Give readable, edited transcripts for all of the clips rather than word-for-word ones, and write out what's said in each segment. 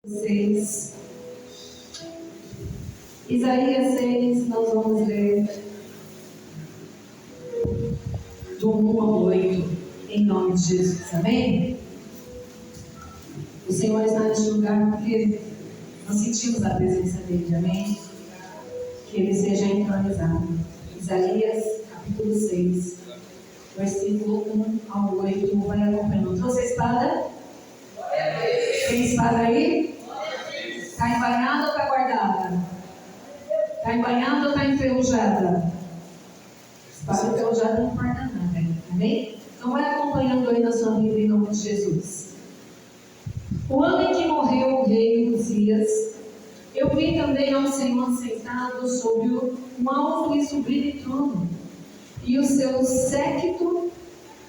6. Isaías 6, nós vamos ler do 1 ao 8, em nome de Jesus, amém? O Senhor está neste lugar porque nós sentimos a presença dEle, amém? Que Ele seja entronizado. Isaías, capítulo 6, versículo 1 ao 8, vai acompanhando. Trouxe a espada? Tem espada aí? Está embainhada ou está guardada? Está embainhada ou está enferrujada? Espada enferrujada não guarda nada, amém? Então vai acompanhando aí na sua Bíblia em nome de Jesus. O ano em que morreu o rei Uzias, eu vi também ao Senhor sentado sobre um alto e sublime trono, e o seu séquito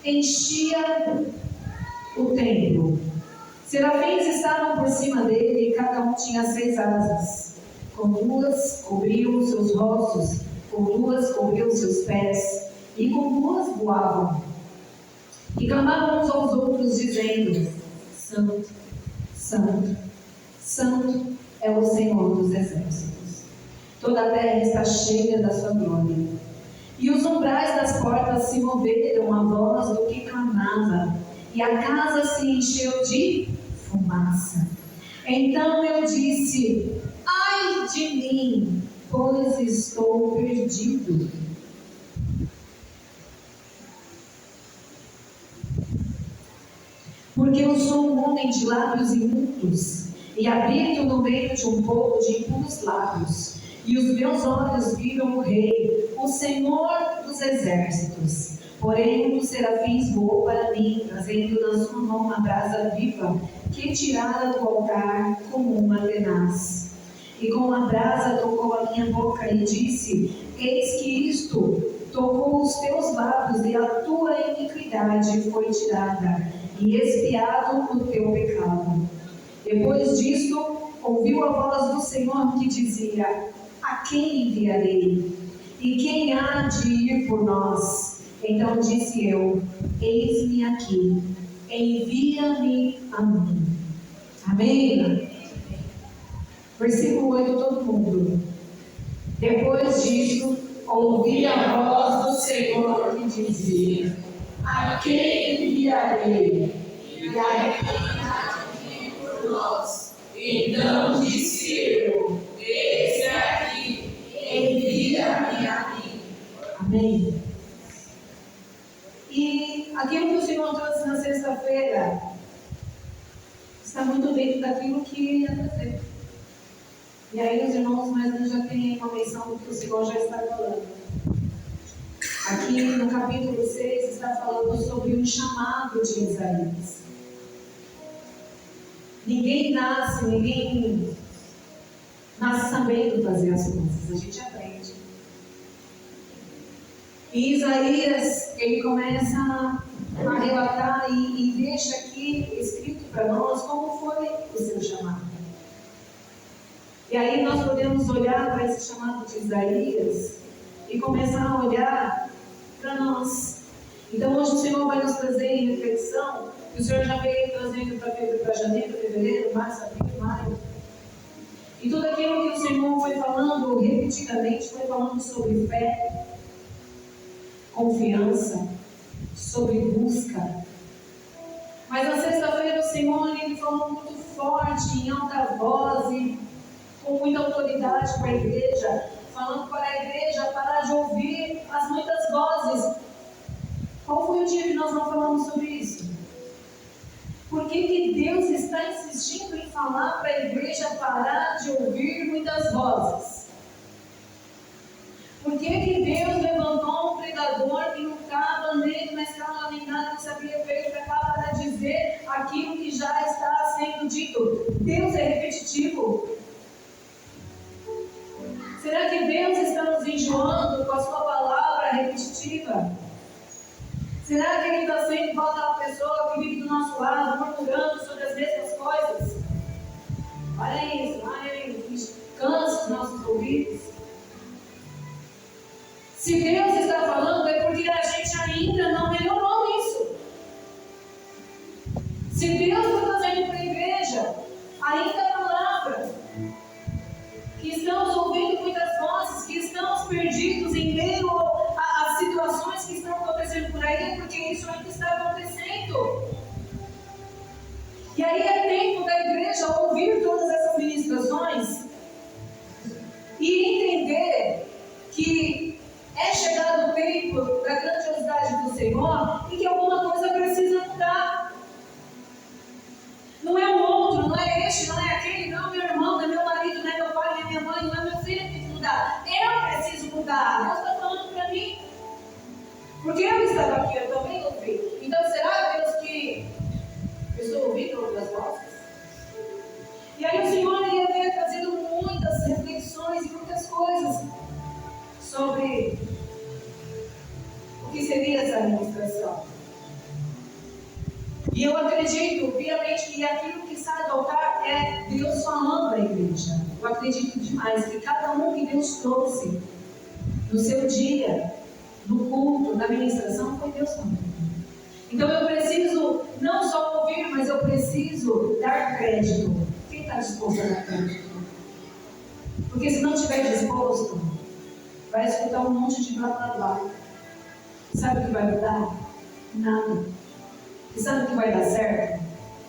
enchia o templo. Serafins estavam por cima dele, e cada um tinha 6 asas. Com 2 cobriam os seus rostos, com 2 cobriam os seus pés, e com 2 voavam. E clamavam uns aos outros, dizendo: Santo, Santo, Santo é o Senhor dos exércitos. Toda a terra está cheia da sua glória. E os umbrais das portas se moveram à voz do que clamava, e a casa se encheu de fumaça. Então eu disse: ai de mim, pois estou perdido. Porque eu sou um homem de lábios imundos, e habito no meio de um povo de impuros lábios. E os meus olhos viram o Rei, o Senhor dos exércitos. Porém, um dos serafins voou para mim, trazendo na sua mão uma brasa viva, que tirara do altar como uma tenaz. E com a brasa tocou a minha boca e disse: eis que isto tocou os teus lábios, e a tua iniquidade foi tirada, e expiado o teu pecado. Depois disto, ouviu a voz do Senhor que dizia: a quem enviarei? E quem há de ir por nós? Então disse eu: eis-me aqui, envia-me a mim. Amém? Versículo 8, todo mundo. Depois disso, ouvi a voz do Senhor que dizia: a quem enviarei? E a quem há de ir por nós? Então disse eu: eis-me aqui, envia-me a mim. Amém? E aquilo que o Senhor trouxe na sexta-feira está muito dentro daquilo que ia trazer. E aí os irmãos mais ou menos já têm uma menção do que o Senhor já está falando. Aqui no capítulo 6 está falando sobre um chamado de Isaías. Ninguém nasce sabendo fazer as coisas, a gente aprende. E Isaías, ele começa a relatar e deixa aqui escrito para nós como foi o seu chamado. E aí nós podemos olhar para esse chamado de Isaías e começar a olhar para nós. Então hoje o Senhor vai nos trazer em reflexão, que o Senhor já veio trazendo para janeiro, fevereiro, março, abril, maio. E tudo aquilo que o Senhor foi falando repetidamente, foi falando sobre fé, confiança, sobre busca. Mas na sexta-feira o Senhor ele falou muito forte, em alta voz e com muita autoridade para a igreja, falando para a igreja parar de ouvir as muitas vozes. Qual foi o dia que nós não falamos sobre isso? Por que Deus está insistindo em falar para a igreja parar de ouvir muitas vozes? Por que Deus levantou um pregador que não estava nele na escala lamentada, não sabia ver para cá para dizer aquilo que já está sendo dito? Deus é repetitivo. Será que Deus está nos enjoando com a sua palavra repetitiva? Será que Ele está sendo igual aquela pessoa que vive do nosso lado, murmurando sobre as mesmas coisas? Olha isso, cansa os nossos ouvidos. Se Deus está falando, é porque a gente ainda não melhorou isso. Se Deus está fazendo para a igreja, ainda não a ouvir todas essas ministrações e entender que é chegado o tempo da grandiosidade do Senhor e que alguma coisa precisa mudar. Não é o outro, não é este, não é aquele, não é meu irmão, não é meu marido, não é meu pai, não é minha mãe, não é meu filho que tem que mudar. Eu preciso mudar. Deus está falando para mim. Porque eu estava aqui, eu também ouvi. Então será, Deus, que eu estou ouvindo outras vozes? E aí o Senhor ia ver trazendo muitas reflexões e muitas coisas sobre o que seria essa administração. E eu acredito piamente que aquilo que sai do altar é Deus falando para a igreja. Eu acredito demais que cada um que Deus trouxe no seu dia, no culto, na ministração, foi Deus falando. Então eu preciso não só ouvir, mas eu preciso dar crédito. Quem está disposto a dar crédito? Porque se não estiver disposto, vai escutar um monte de blá blá blá. Sabe o que vai mudar? Nada. E sabe o que vai dar certo?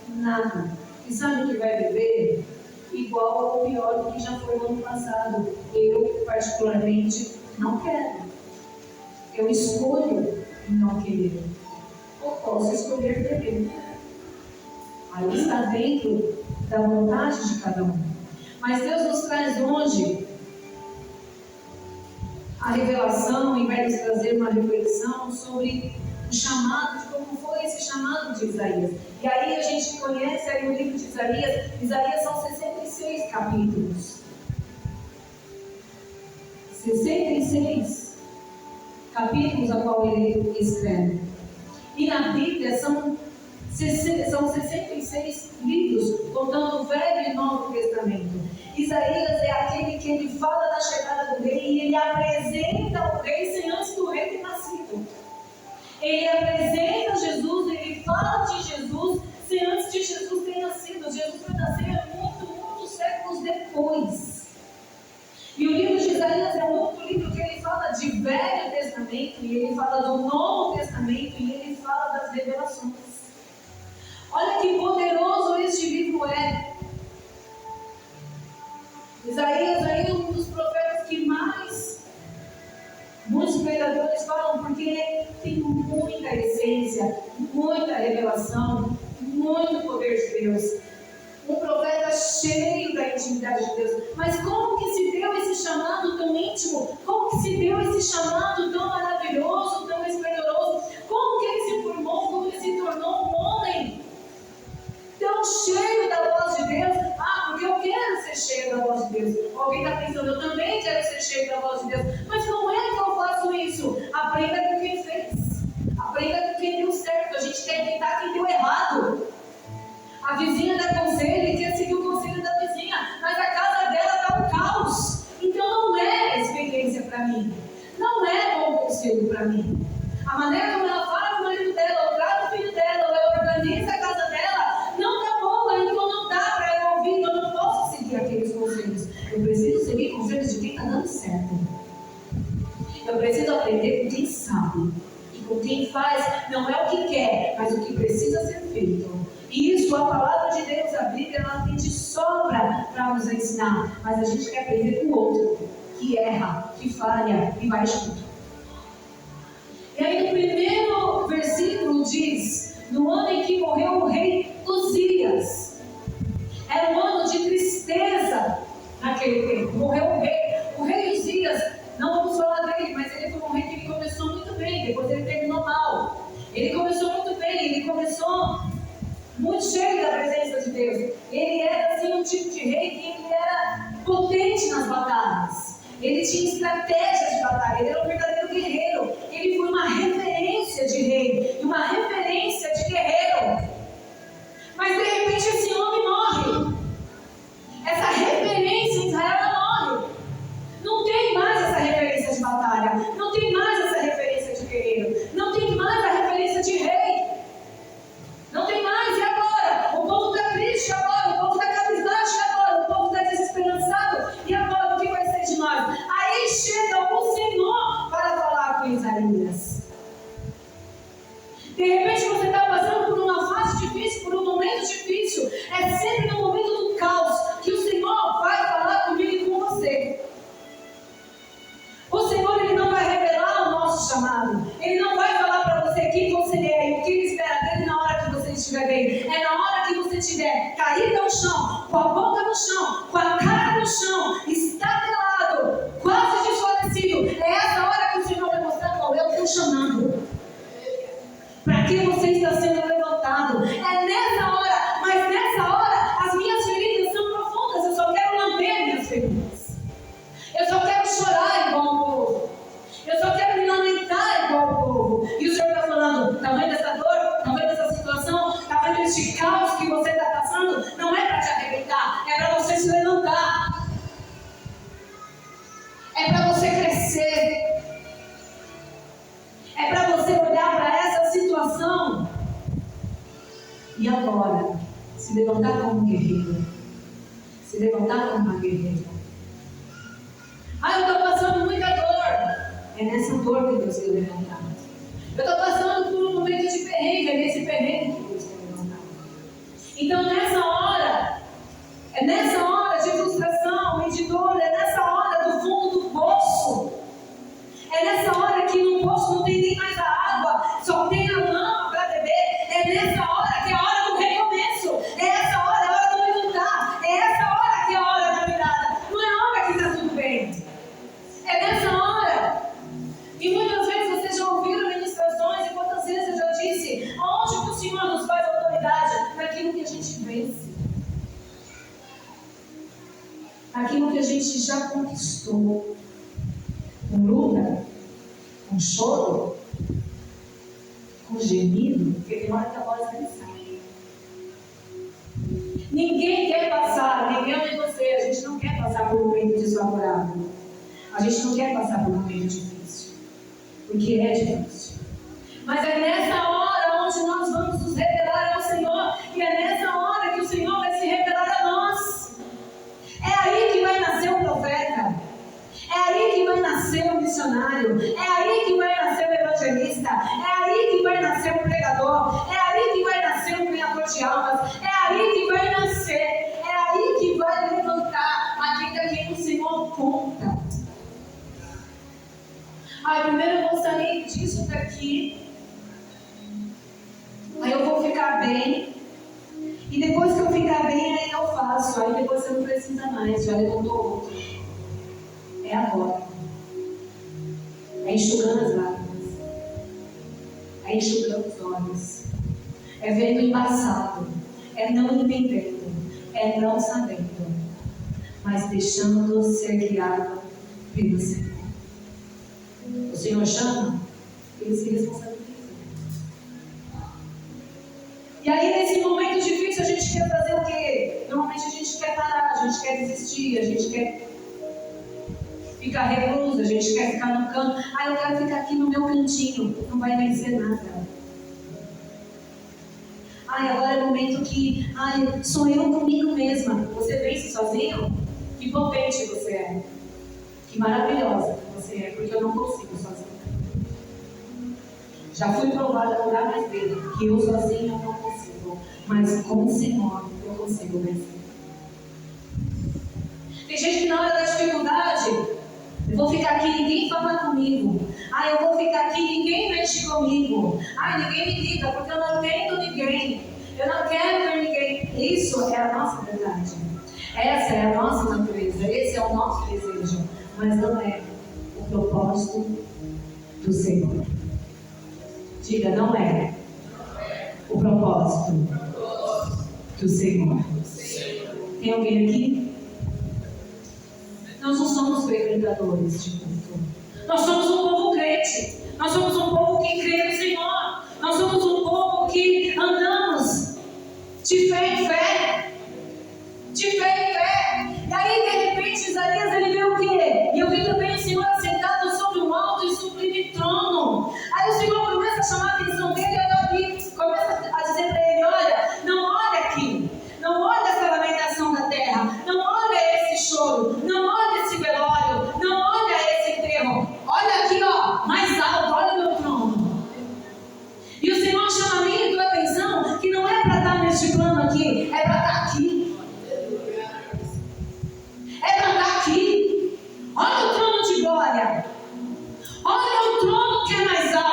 Nada. E sabe o que vai viver? Igual ou pior do que já foi no ano passado. Eu, particularmente, não quero. Eu escolho não querer. Ou posso escolher querer. Aí está dentro da vontade de cada um. Mas Deus nos traz hoje a revelação e vai nos trazer uma reflexão sobre o chamado, de como foi esse chamado de Isaías. E aí a gente conhece aí o livro de Isaías. Isaías são 66 capítulos. 66 capítulos a qual ele escreve. E na Bíblia são 66 livros, contando o Velho e Novo Testamento. Isaías é aquele que ele fala da chegada do rei e ele apresenta o rei sem antes do rei ter nascido. Ele apresenta Jesus, ele fala de Jesus sem antes de Jesus ter nascido. Jesus vai nascer muitos séculos depois. E o livro de Isaías é um outro livro que ele fala de Velho Testamento, e ele fala do Novo Testamento, e ele fala das revelações. Olha que poderoso este livro é. Isaías é um dos profetas que mais muitos pregadores falam, porque tem muita essência, muita revelação, muito poder de Deus. Um profeta cheio da intimidade de Deus. Mas como que se deu esse chamado tão íntimo? Como que se deu esse chamado tão maravilhoso, tão esplendoroso? Como que ele se formou? Como ele se tornou um homem tão cheio da voz de Deus? Ah, porque eu quero ser cheio da voz de Deus. Alguém está pensando, eu também quero ser cheio da voz de Deus. Mas como é que eu faço isso? Aprenda com quem fez. Aprenda com quem deu certo. A gente quer imitar quem deu errado. A vizinha dá conselho e quer seguir o conselho da vizinha, mas a casa dela está um caos. Então não é experiência para mim. Não é bom conselho para mim. A maneira como ela fala com o marido dela, ou trata o filho dela, ou ela organiza a casa dela, não está boa, então não dá para eu ouvir, eu não posso seguir aqueles conselhos. Eu preciso seguir conselhos de quem está dando certo. Eu preciso aprender com quem sabe. E com quem faz, não é o que quer, mas o que precisa ser feito. E isso, a palavra de Deus, a Bíblia, ela tem de sobra para nos ensinar. Mas a gente quer aprender com o outro, que erra, que falha e vai junto. E aí no primeiro versículo diz, no ano em que morreu o rei Uzias. Era um ano de tristeza naquele tempo. Morreu o rei. O rei Uzias, não vamos falar dele, mas ele foi um rei que ele começou muito bem, depois ele terminou mal. Ele começou muito bem, ele começou muito cheio da presença de Deus. Ele era assim um tipo de rei que ele era potente nas batalhas. Ele tinha estratégias de batalha, ele era um verdadeiro guerreiro. Ele foi uma referência de rei e uma referência de guerreiro. Mas de repente esse homem morre. Essa referência em Israel ela morre. Não tem mais essa referência de batalha. Não tem mais essa referência de guerreiro. Não tem mais a referência de rei. Não tem mais, e agora? O povo está triste agora, o povo está cabisbaixo agora, o povo está desesperançado, e agora o que vai ser de nós? Aí chega o Senhor para falar com Isaías. De repente você está passando por uma fase difícil, por um momento difícil. É sempre no momento do levantado. Ele não vai falar para você quem você é e o que Ele espera dele na hora que você estiver bem. É na hora que você estiver caído ao chão, com a boca no chão, com a cara no chão, estatelado, quase desfalecido. É essa hora que o Senhor vai mostrar qual é o teu chamado. Para que você está sendo levantado. É nessa hora, mas nessa hora as minhas feridas são profundas. Eu só quero lamber minhas feridas. Eu só quero chorar igual o povo. Eu só quero me lamentar igual o povo. E o Senhor está falando, está vendo essa dor? Está vendo essa situação? Está vendo esse caos que você está passando? Não é para te arrebentar, é para você se levantar. É para você crescer. É para você olhar para essa situação e agora se levantar como um guerreiro. Se levantar como uma guerreira. Eu estou passando muita dor. É nessa dor que Deus quer levantar. Eu estou passando por um momento de perrengue. É nesse perrengue que Deus quer levantar. Então é nessa hora de frustração e de dor, é nessa hora do fundo do poço. É nessa hora que no poço não tem nem mais a água, só tem a lama para beber. É nessa hora que é a hora do recomeço. É essa hora, é a hora do levantar. É essa hora que é a hora da virada. Não é a hora que está tudo bem. É nessa hora. E muitas vezes vocês já ouviram ministrações, e quantas vezes eu já disse, aonde que o Senhor nos faz autoridade? Naquilo que a gente vence. Aquilo que a gente já conquistou. Com luta, com choro, com gemido, porque tem hora que a voz nem sai. Ninguém quer passar, nem você, a gente não quer passar por um momento desfavorável. A gente não quer passar por um momento difícil, porque é difícil. Mas é nessa hora onde nós vamos nos revelar ao Senhor, e é nessa hora que o Senhor vai se revelar a nós. É aí que vai nascer o profeta. É aí que vai nascer o missionário. É aí que vai nascer o evangelista. É aí que vai nascer o pregador. É aí que vai nascer o ganhador de almas. É aí que vai nascer. É aí que vai levantar aquele a quem o Senhor conta. Primeiro eu vou sair disso daqui. Aí eu vou ficar bem. E depois que eu ficar bem, aí eu faço. Aí depois você não precisa mais. Já levantou outro. É agora. É enxugando as lágrimas. É enxugando os olhos. É vendo embaçado. É não entendendo. É não sabendo. Mas deixando ser guiado pelo Senhor. O Senhor chama, Ele se responsabiliza. E aí nesse momento difícil a gente quer fazer o quê? Normalmente a gente quer parar, a gente quer desistir, a gente quer ficar recluso, a gente quer ficar no canto. Eu quero ficar aqui no meu cantinho, não vai vencer nada. Agora é o momento que, sou eu comigo mesma. Você vence sozinho? Que potente você é. Que maravilhosa que você é, porque eu não consigo sozinha. Já fui provada por A mais B, que eu sozinha não consigo, mas com o Senhor eu consigo vencer. Tem gente que na hora da dificuldade, eu vou ficar aqui, ninguém fala comigo. Eu vou ficar aqui, ninguém mexe comigo. Ninguém me liga, porque eu não entendo ninguém. Eu não quero ver ninguém. Isso é a nossa verdade. Essa é a nossa natureza, esse é o nosso desejo. Mas não é o propósito do Senhor. Diga, não é o propósito do Senhor. Tem alguém aqui? Nós não somos frequentadores de culto. Nós somos um povo crente. Nós somos um povo que crê no Senhor. Nós somos um povo que andamos de fé em fé. De fé em fé. E aí, de repente, Isaías, ele vê o quê? E eu vi também o Senhor assentado sobre um alto e sublime trono. Aí o Senhor começa a chamar a atenção dele e ele começa a dizer para ele, olha, não olha aqui. Não olha essa lamentação da terra. Não olha esse choro. Não olha esse velório. Não olha esse enterro. Olha aqui, mais alto. Olha o meu trono. E o Senhor chama a minha e a tua atenção que não é para estar neste plano aqui. É para estar aqui. É para estar aqui. Olha o trono de glória. Olha o trono que é mais alto.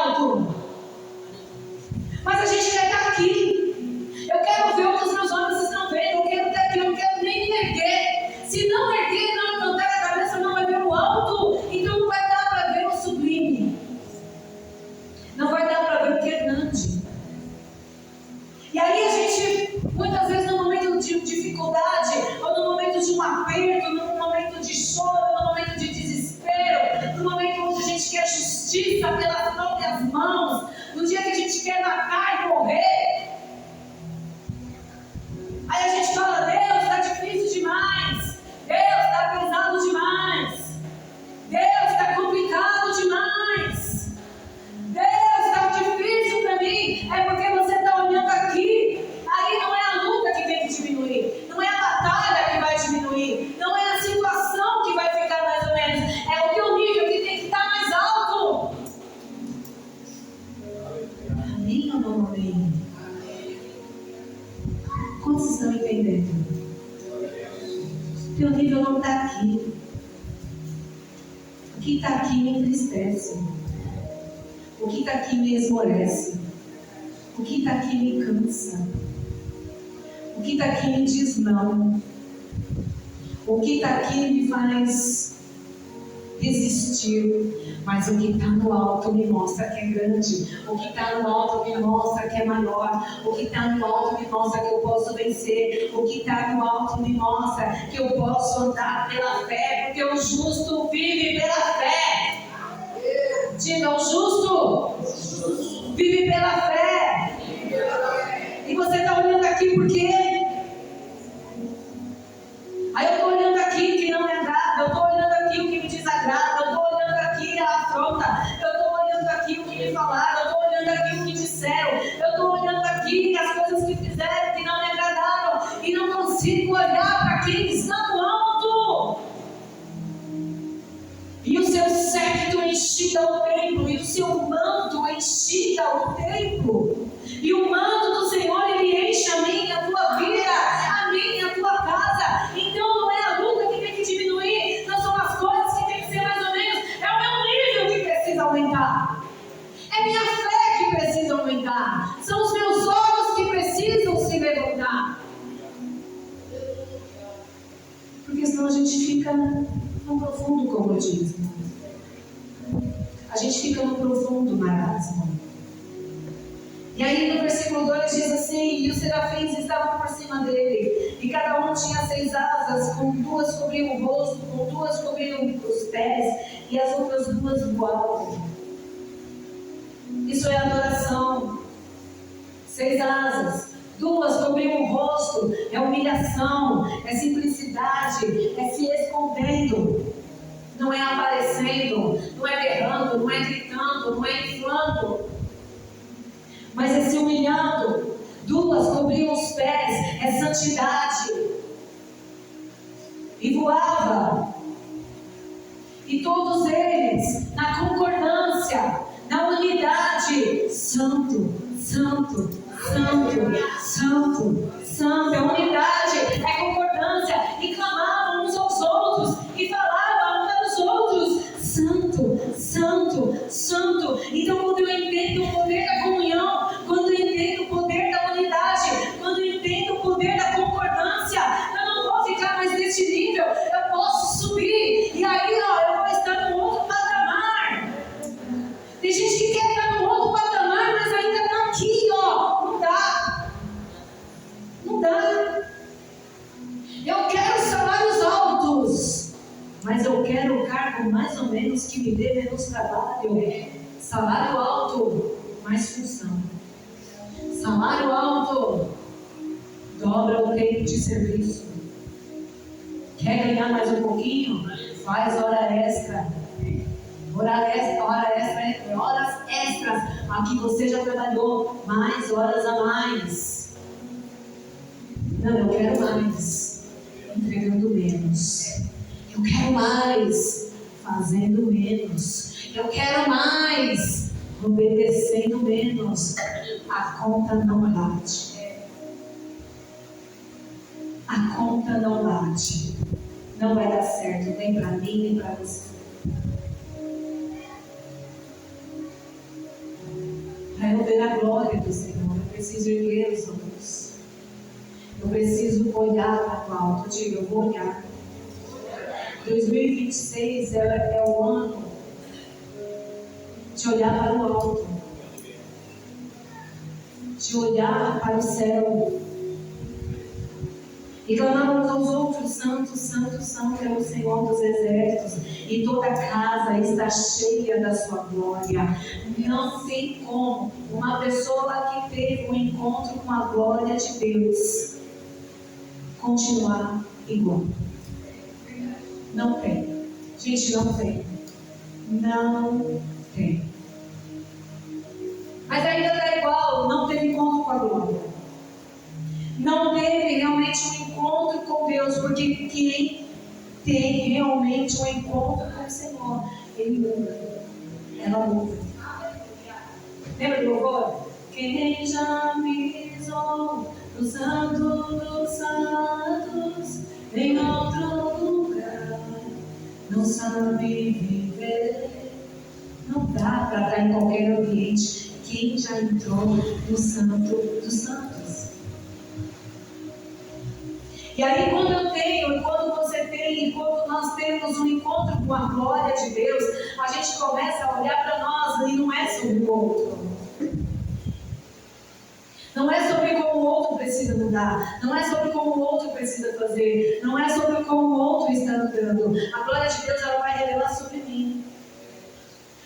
não está aqui. O que está aqui me entristece. O que está aqui me esmorece. O que está aqui me cansa. O que está aqui me diz não. O que está aqui me faz resistir. Mas o que está no alto me mostra que é grande. O que está no alto me mostra que é maior. O que está no alto me mostra que eu posso vencer. O que está no alto me mostra que eu posso andar pela fé. Porque o justo vive pela fé. Diga, o justo vive pela fé. E você está olhando aqui por quê? Aí eu estou olhando aqui o que não me agrada. Eu estou olhando aqui o que me desagrada. Eu estou olhando aqui a afronta. Eu estou olhando aqui o que me falaram. Eu estou olhando aqui o que disseram. Eu estou olhando aqui as coisas que fizeram que não me agradaram. E não consigo olhar para quem está no alto. E o seu séquito enchia o templo. E o seu manto enchia o templo. E o manto do Senhor, ele enche a minha, a tua vida, a minha, a tua casa. Então não é a luta que tem que diminuir, não são as coisas que tem que ser mais ou menos, é o meu nível que precisa aumentar. É minha fé que precisa aumentar. São os meus olhos que precisam se levantar. Porque senão a gente fica no profundo, como eu disse. A gente fica no profundo marasmo. E aí no versículo 2 diz assim: e os serafins estavam por cima dele, e cada um tinha 6 asas, com 2 cobriam o rosto, com 2 cobriam os pés, e as outras 2 voavam. Isso é adoração. 6 asas, 2 cobriam o rosto, é humilhação, é simplicidade, é se escondendo. Não é aparecendo, não é berrando, não é gritando, não é inflando. Mas é se humilhando. 2 cobriam os pés, é santidade. E voava. E todos eles, na concordância, na unidade, santo, santo, santo, santo, santo. É unidade, é concordância. E clamavam uns aos outros, e falavam uns aos outros, santo, santo, santo. Então quando eu entendo o poder da comunhão, quando eu entendo o poder da unidade, quando eu entendo o poder da concordância, eu não vou ficar mais nesse nível, eu posso subir, e aí eu vou estar no outro patamar. Tem gente que quer estar no outro patamar, mas ainda está aqui, não dá. Não dá. Eu quero salários altos, mas eu quero o cargo mais ou menos que me dê menos trabalho. Salário alto, mais função. Salário alto, dobra o tempo de serviço. Quer ganhar mais um pouquinho? Faz hora extra. Horas extras. Aqui você já trabalhou mais horas a mais. Não, eu quero mais. Entregando menos. Eu quero mais. Fazendo menos. Eu quero mais. Obedecendo menos. A conta não bate. A conta não bate. Não vai dar certo, nem para mim, nem para você. Para eu ver a glória do Senhor, eu preciso erguer os olhos. Eu preciso olhar para o alto. Diga, eu vou olhar. 2026 é o ano de olhar para o alto. De olhar para o céu. E clamamos aos outros: santo, santo, santo é o Senhor dos exércitos, e toda a casa está cheia da sua glória. Não tem como uma pessoa que teve um encontro com a glória de Deus continuar igual. Não tem. Gente, não tem. Não tem. Mas ainda está igual, não teve encontro com a glória. Não teve realmente um encontro com Deus, porque quem tem realmente um encontro com o Senhor, ele muda, ela muda. Lembra do louvor? Quem já pisou no santo dos santos em outro lugar, não sabe viver. Não dá para estar em qualquer ambiente. Quem já entrou no Santo dos Santos? E aí quando você tem, quando nós temos um encontro com a glória de Deus, a gente começa a olhar para nós e não é sobre o outro. Não é sobre como o outro precisa mudar. Não é sobre como o outro precisa fazer. Não é sobre como o outro está andando. A glória de Deus, ela vai revelar sobre mim.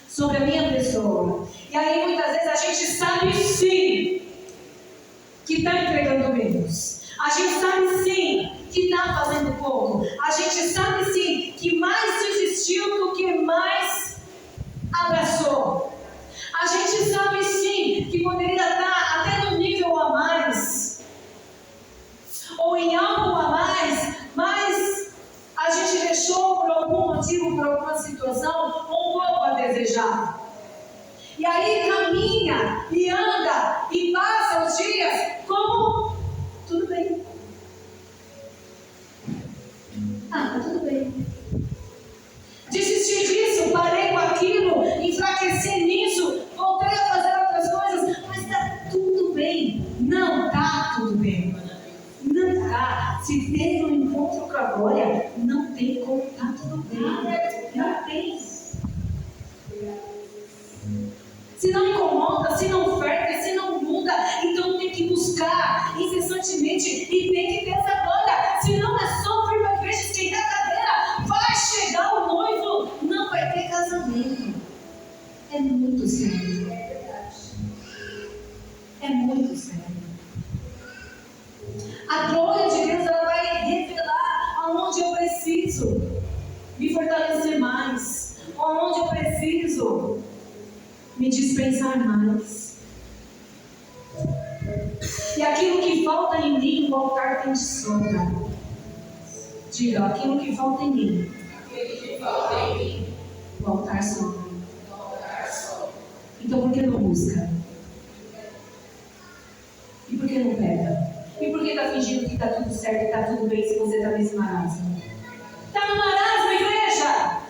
Sobre a minha pessoa. E aí muitas vezes a gente sabe sim que está entregando menos. A gente sabe sim que está fazendo pouco. A gente sabe sim que mais desistiu do que mais abraçou. A gente sabe sim que poderia estar até no nível a mais, ou em algo a mais, mas a gente deixou por algum motivo, por alguma situação, um pouco a desejar. E aí caminha e anda e passa os dias como tudo bem. Tá tudo bem. Desisti disso, parei com aquilo, enfraqueci nisso, voltei a fazer outras coisas, mas está tudo bem. Não está tudo bem. Não está. Se teve um encontro com a glória, não tem como estar tudo bem. Não tem. Se não incomoda, se não ferve, se não muda, então tem que buscar incessantemente e tem que ter essa glória. Se não é só vir para a igreja esquentar a cadeira, vai chegar o noivo, não vai ter casamento. É muito sério. É muito sério. A glória de Deus, ela vai revelar aonde eu preciso me fortalecer mais, aonde eu preciso me dispensar mais. E aquilo que falta em mim, o altar tem de sobra. Diga, aquilo que falta em mim, o altar sobra. Então por que não busca? E por que não pega? E por que está fingindo que está tudo certo e está tudo bem se você está nesse marasmo? Está no marasmo, igreja!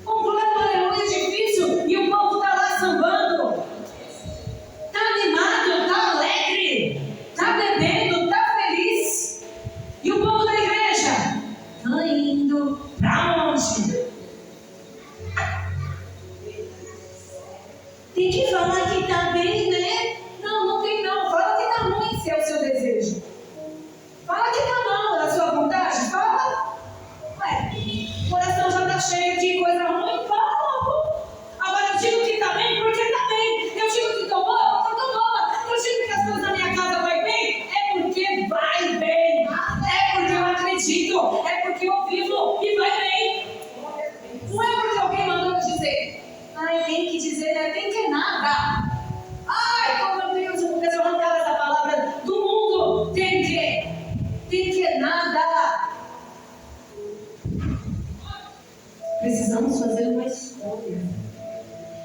Um plano aleluia difícil e o povo está lá sambando. Está animado, está alegre, está bebendo, está feliz. E o povo da igreja está indo para onde? Tem que falar que está bem, né? Não tem não. Fala que está ruim se é o seu desejo. Fala que está mal da sua vontade. Fala. Ué, o coração já está cheio de coisa ruim. Fala logo. Agora eu digo que está bem porque está bem. Eu digo que estou boa porque estou boa. Eu digo que as coisas na minha casa vai bem. É porque vai bem. É porque eu acredito. É porque eu vivo e vai bem. Não é porque alguém mandou eu dizer. Ai, tem que dizer, né? Tem que nada. Ai, como eu Deus, eu vou arrancar essa palavra do mundo. Tem que nada. Precisamos fazer uma escolha.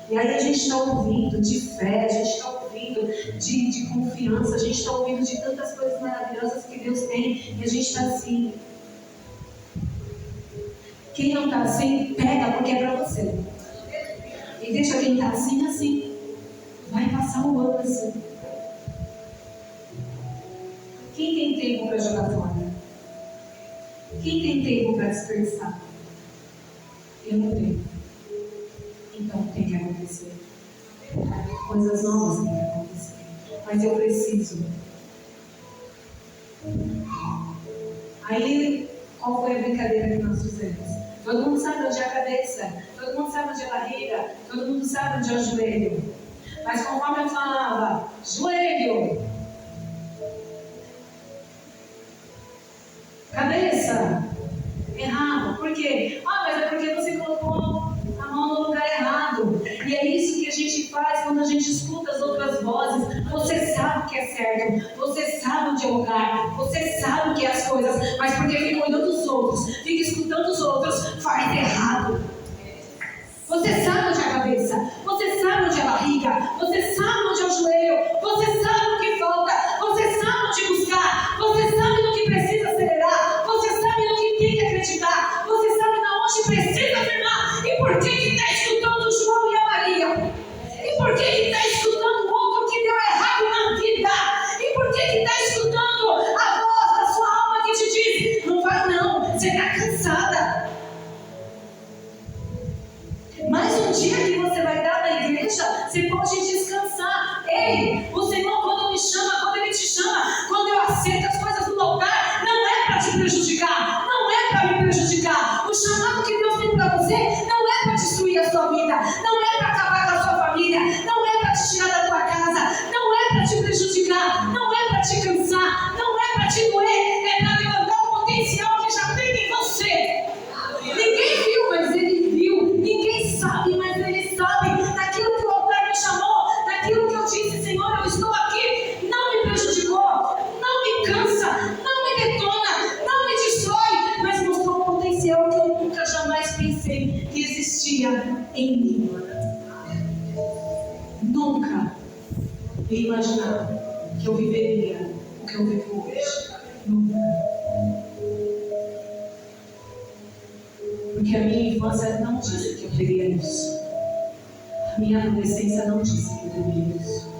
E aí a gente está ouvindo de fé, a gente está ouvindo de confiança, a gente está ouvindo de tantas coisas maravilhosas que Deus tem. E a gente está assim. Quem não está assim, pega porque é para você. E deixa quem está assim, assim. Vai passar um ano assim. Quem tem tempo para jogar fora? Quem tem tempo para desperdiçar? Eu não tenho. Então tem que acontecer. Coisas novas têm que acontecer. Mas eu preciso. Aí, qual foi a brincadeira que nós fizemos? Todo mundo sabe onde é a cabeça, todo mundo sabe onde é a barriga, todo mundo sabe onde é o joelho. Mas conforme eu falava, joelho, cabeça, errado. Por quê? Mas é porque você colocou a mão no lugar errado. E é isso que a gente faz quando a gente escuta as outras vozes. Você sabe o que é certo, você sabe onde é o lugar, você sabe o que é as coisas, mas porque fica olhando os outros, fica escutando os outros, faz errado. Você sabe onde é a cabeça, você sabe onde é a barriga, você sabe onde é o joelho, você sabe o que falta, você sabe onde buscar, você dia que você vai dar na igreja, você pode descansar. Ei, o Senhor quando me chama, quando Ele te chama, quando eu aceito as coisas no altar, não é para te prejudicar, não é para me prejudicar. O chamado que Deus tem para você não é para destruir a sua vida, não é para acabar com a sua família, não é para te tirar da tua casa, não é para te prejudicar, não é para te cansar, não é para te doer, é para levantar o potencial que já tem em você. Ninguém viu, mas Ele viu. Ninguém sabe, mas Ele sabe. Naquilo que o altar me chamou, naquilo que eu disse, Senhor, eu estou aqui. Não me prejudicou, não me cansa, não me detona, não me destrói, mas mostrou um potencial que eu nunca jamais pensei que existia em mim. Nunca ia imaginar que eu viveria o que eu vivo hoje. Nunca. Porque a minha infância não disse que eu teria isso. A minha adolescência não disse que eu teria isso.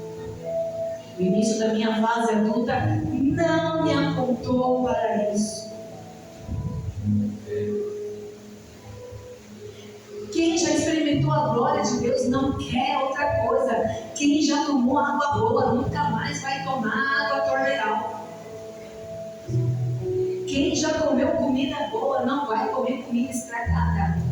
O início da minha fase adulta não me apontou para isso. Quem já experimentou a glória de Deus não quer outra coisa. Quem já tomou água boa nunca mais vai tomar água torneiral. Quem já comeu comida boa não vai comer comida estragada.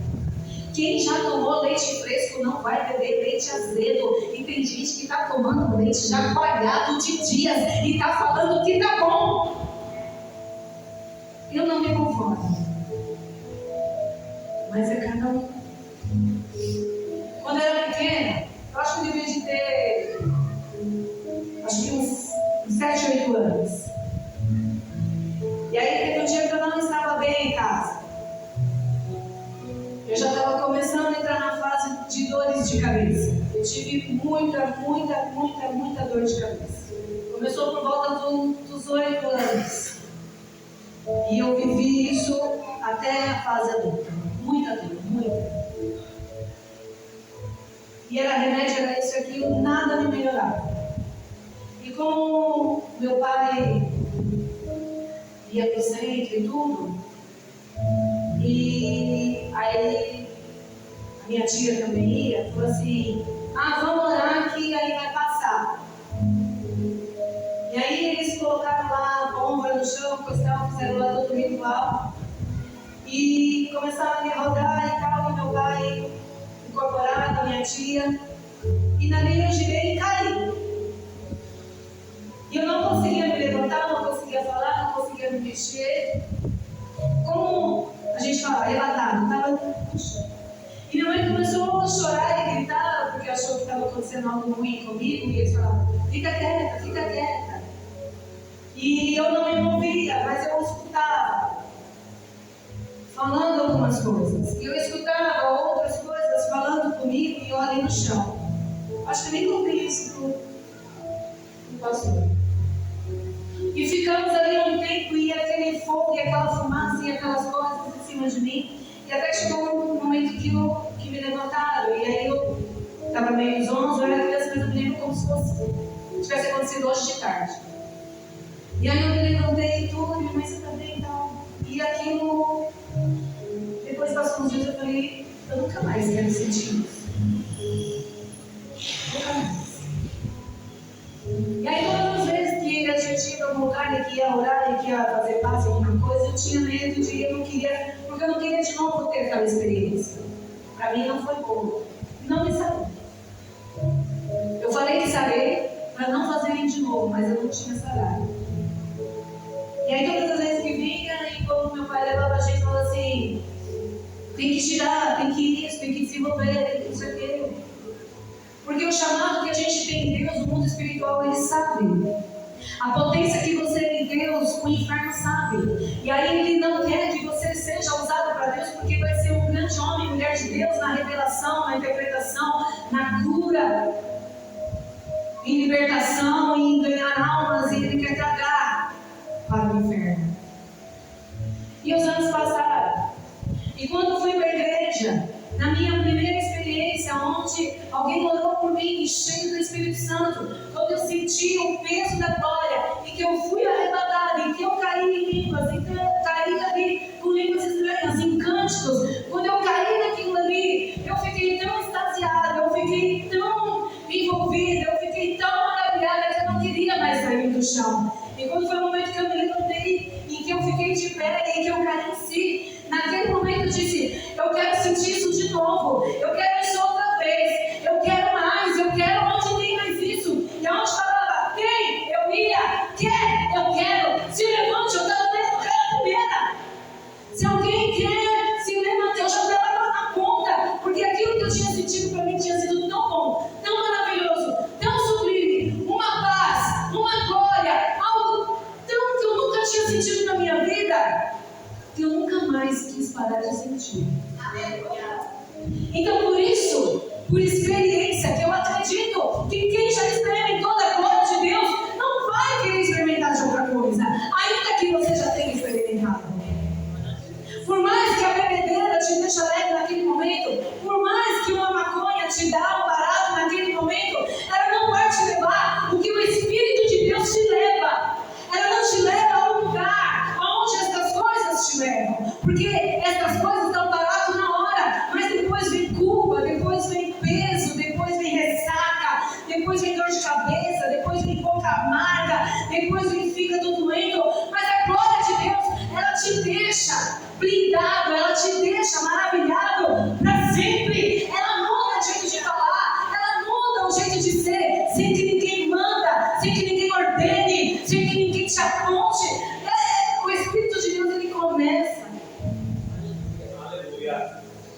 Quem já tomou leite fresco não vai beber leite azedo. E tem gente que está tomando leite já coalhado de dias e está falando que está bom. Eu não me conformo. Mas é cada um. Quando eu era pequena, eu acho que eu devia de ter uns 7, 8 anos. E aí teve um dia que eu não estava bem em casa. Eu já estava começando a entrar na fase de dores de cabeça. Eu tive muita dor de cabeça. Começou por volta dos 8 anos. E eu vivi isso até a fase adulta. Muita dor, muita. E era remédio, era isso aqui, nada me melhorava. E como meu pai ia para o centro e tudo, e aí a minha tia também ia, falou assim, vamos orar que aí vai passar. E aí eles colocaram lá a bomba no chão, fizeram lá todo o ritual, e começaram a me rodar e tal, e meu pai incorporado, a minha tia, e na minha eu girei e caí. E eu não conseguia me levantar, não conseguia falar, não conseguia me mexer. Como a gente fala, relatado, estava no chão. E minha mãe começou a chorar e gritar, porque achou que estava acontecendo algo ruim comigo, e eles falavam, fica quieta, fica quieta. E eu não me movia, mas eu escutava, falando algumas coisas. E eu escutava outras coisas falando comigo e eu ali no chão. Acho que nem contei isso pro pastor. E ficamos ali um tempo e aquele fogo, e aquela fumaça, e aquelas coisas em cima de mim. E até chegou um momento que me levantaram. E aí eu estava meio zonzo, eu era criança, mas eu me lembro como se tivesse acontecido hoje de tarde. E aí eu me levantei e tudo, minha mãe, você tá bem e tal. E aquilo, depois passou uns dias, eu falei, eu nunca mais quero sentir isso. Nunca mais. E aí todas as vezes que a gente ia para um lugar e que ia orar e que ia fazer passe, alguma coisa, eu tinha medo de ir, eu não queria, porque eu não queria de novo ter aquela experiência. Para mim não foi boa. Não me sarei. Eu falei que sarei para não fazerem de novo, mas eu não tinha sarado. E aí todas as vezes que vinha, e como meu pai levava a gente, falava assim, tem que tirar, tem que isso, tem que desenvolver, tem que isso, aquilo. Porque o chamado que a gente tem em Deus, o mundo espiritual, ele sabe. A potência que você tem em Deus, o inferno sabe. E aí ele não quer que você seja usado para Deus, porque vai ser um grande homem, mulher de Deus, na revelação, na interpretação, na cura, em libertação, em ganhar almas, e ele quer tragar para o inferno. E os anos passaram. E quando fui para a igreja, na minha primeira experiência, onde alguém orou por mim, cheio do Espírito Santo, quando eu senti o peso da glória, e que eu fui arrebatada, e que eu caí em línguas, e que eu caí ali com línguas estranhas, em cânticos, quando eu caí naquilo ali, eu fiquei tão extasiada. sentido para mim tinha sido tão bom, tão maravilhoso, tão sublime, uma paz, uma glória, algo tão que eu nunca tinha sentido na minha vida, que eu nunca mais quis parar de sentir. Então, por isso, por experiência, que eu acredito que quem já experimentou da glória de Deus não vai querer experimentar de outra coisa, ainda que você já tenha experimentado. Por mais que a bebedeira te deixe alegre naquele momento, por mais que uma maconha te dá um barato naquele momento, ela não vai te levar o que o Espírito de Deus te leva. Ela não te leva a um lugar onde essas coisas te levam, porque essas coisas dão barato na hora, mas depois vem culpa, depois vem peso, depois vem ressaca, depois vem dor de cabeça, depois vem boca amarga, depois vem fígado doendo. Mas a glória de Deus, ela te deixa blindado, ela te deixa maravilhado para sempre. Ela muda o jeito de falar, ela muda o jeito de ser, sem que ninguém manda, sem que ninguém ordene, sem que ninguém te aponte. O Espírito de Deus, ele começa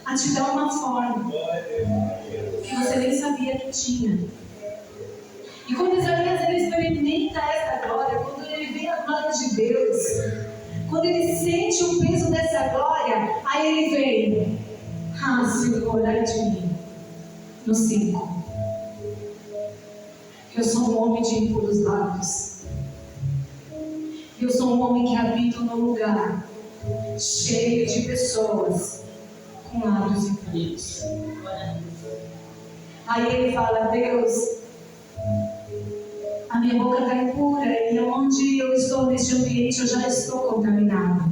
a te dar uma forma que você nem sabia que tinha. E quando Isaías ele experimenta essa glória, quando ele vê a glória de Deus, quando ele sente o peso dessa glória, aí ele vem: ah, Senhor, ai de mim. No 5. Eu sou um homem de impuros lábios. Eu sou um homem que habito num lugar cheio de pessoas com lábios impuros. Aí ele fala: Deus, a minha boca está impura e onde eu estou neste ambiente eu já estou contaminado.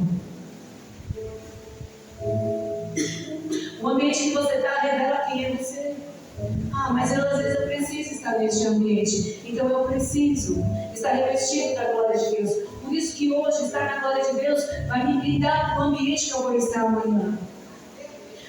O ambiente que você está revela quem é você. Ah, mas às vezes eu preciso estar neste ambiente. Então eu preciso estar revestido da glória de Deus. Por isso que hoje estar na glória de Deus vai me blindar do ambiente que eu vou estar amanhã.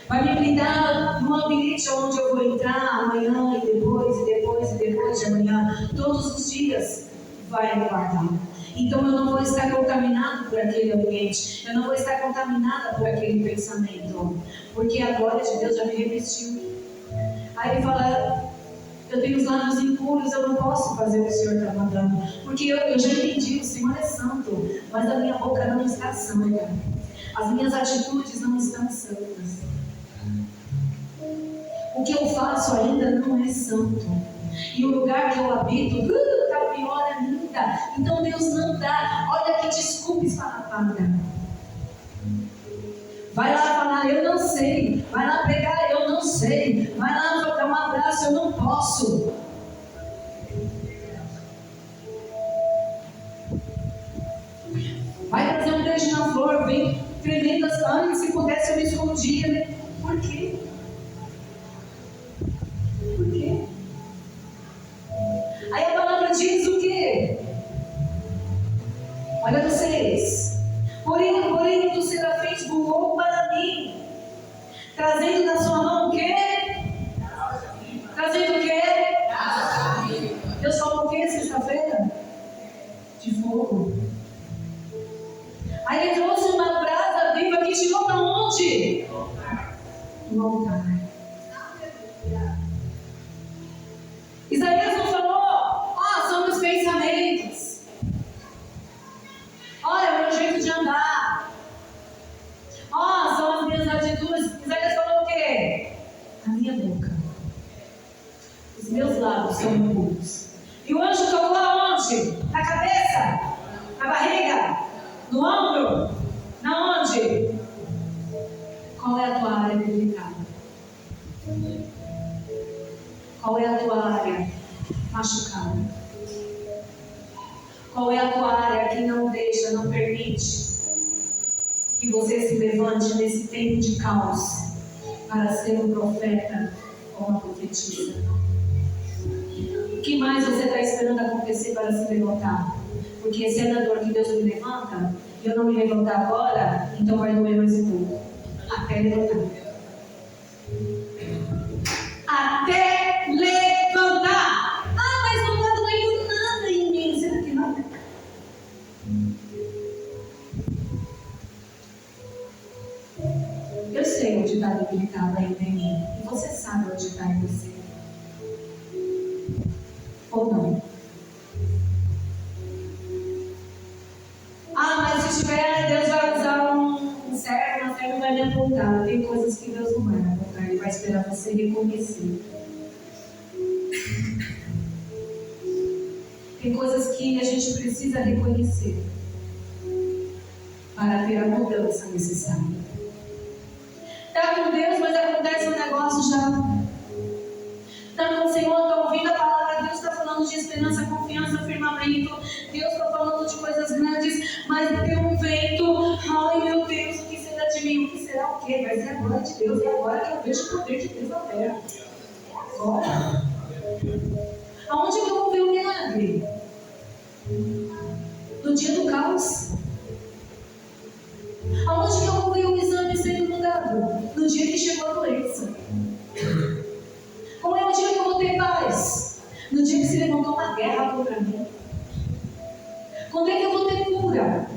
Vai me blindar no ambiente onde eu vou entrar amanhã e depois de amanhã. Todos os dias vai me guardar. Então eu não vou estar contaminado por aquele ambiente. Eu não vou estar contaminada por aquele pensamento. Porque a glória de Deus já me revestiu. Aí ele fala: eu tenho os lábios impuros, eu não posso fazer o que o Senhor está mandando. Porque eu já entendi, o Senhor é santo, mas a minha boca não está santa. As minhas atitudes não estão santas. O que eu faço ainda não é santo. E o lugar que eu habito está pior ainda. Então Deus não dá. Olha que desculpa esfarrapada. Vai lá falar: eu não sei. Vai lá pregar: eu não sei. Vai lá dar um abraço: eu não posso. Vai trazer um beijo na flor. Vem tremendas anos. Se pudesse eu me escondia, né? Por quê? Por quê? Aí a palavra diz o quê? Olha vocês. Porém tu será feito bom para mim, trazendo na sua mão o quê? Trazendo o quê? Deus falou o quê sexta-feira? De fogo. Aí ele trouxe uma brasa viva que tirou para onde? No altar. Isaías não falou: são meus pensamentos, olha, é o meu jeito de andar, são as minhas atitudes. Isaías falou o quê? A minha boca, os meus lábios são impuros. E o anjo tocou aonde? Na cabeça? Na barriga? No ombro? Na onde? Qual é a tua área delicada? Qual é a tua área machucada? Qual é a tua área que não deixa, não permite que você se levante nesse tempo de caos para ser um profeta ou uma profetisa? O que mais você está esperando acontecer para se levantar? Porque se é na dor que Deus me levanta, e eu não me levantar agora, então vai doer mais um pouco. Até levantar. Até levantar. Mas não está doendo nada em mim. Será que não? Eu sei onde está debilitado ainda em mim. E você sabe onde está usar você. Ou não? Ah, mas se tiver, Deus vai usar um servo, uma serva vai me apontar. Tem coisas que Deus não vai apontar, Ele vai esperar você reconhecer. Tem coisas que a gente precisa reconhecer para ter a mudança necessária. Está com Deus, mas acontece um negócio já. Está com o Senhor, está ouvindo a palavra, Deus está falando de esperança, confiança, firmamento. Deus está falando de coisas grandes, mas tem um vento. Ai meu Deus, o que será de mim? O que será o quê? Vai ser a glória de Deus. É agora que eu vejo o poder de Deus na terra. É agora. Aonde que eu vou ver o milagre? No dia do caos. Aonde que eu vou ver o exame sendo mudado? No dia que chegou a doença. Como é o dia que eu vou ter paz? No dia que se levantou uma guerra contra mim. Quando é que eu vou ter cura?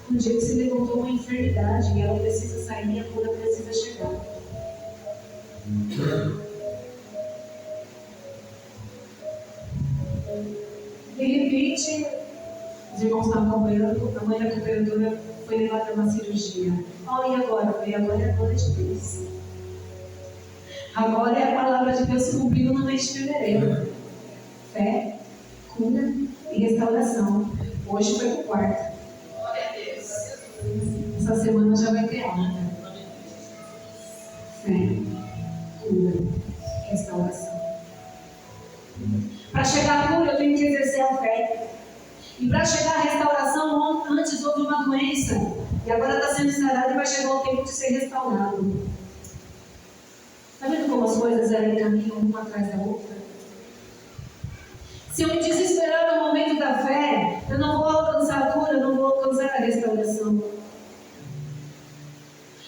No dia que se levantou uma enfermidade e ela precisa sair e a cura precisa chegar. De repente, os irmãos estavam acompanhando, a mãe da cooperadora foi levada a uma cirurgia. Oh, e agora? Eu falei, agora é a glória de Deus. Agora é a palavra de Deus se cumprindo no mês de fevereiro. Fé, cura e restauração. Hoje foi pro quarto. Glória a Deus. Essa semana já vai ter alta. Fé, cura, restauração. Para chegar à cura, eu tenho que exercer a fé. E para chegar à restauração, antes houve uma doença. E agora está sendo sarada e vai chegar o tempo de ser restaurado. Está vendo como as coisas eram em caminho uma atrás da outra? Se eu me desesperar no momento da fé, eu não vou alcançar a cura, eu não vou alcançar a restauração.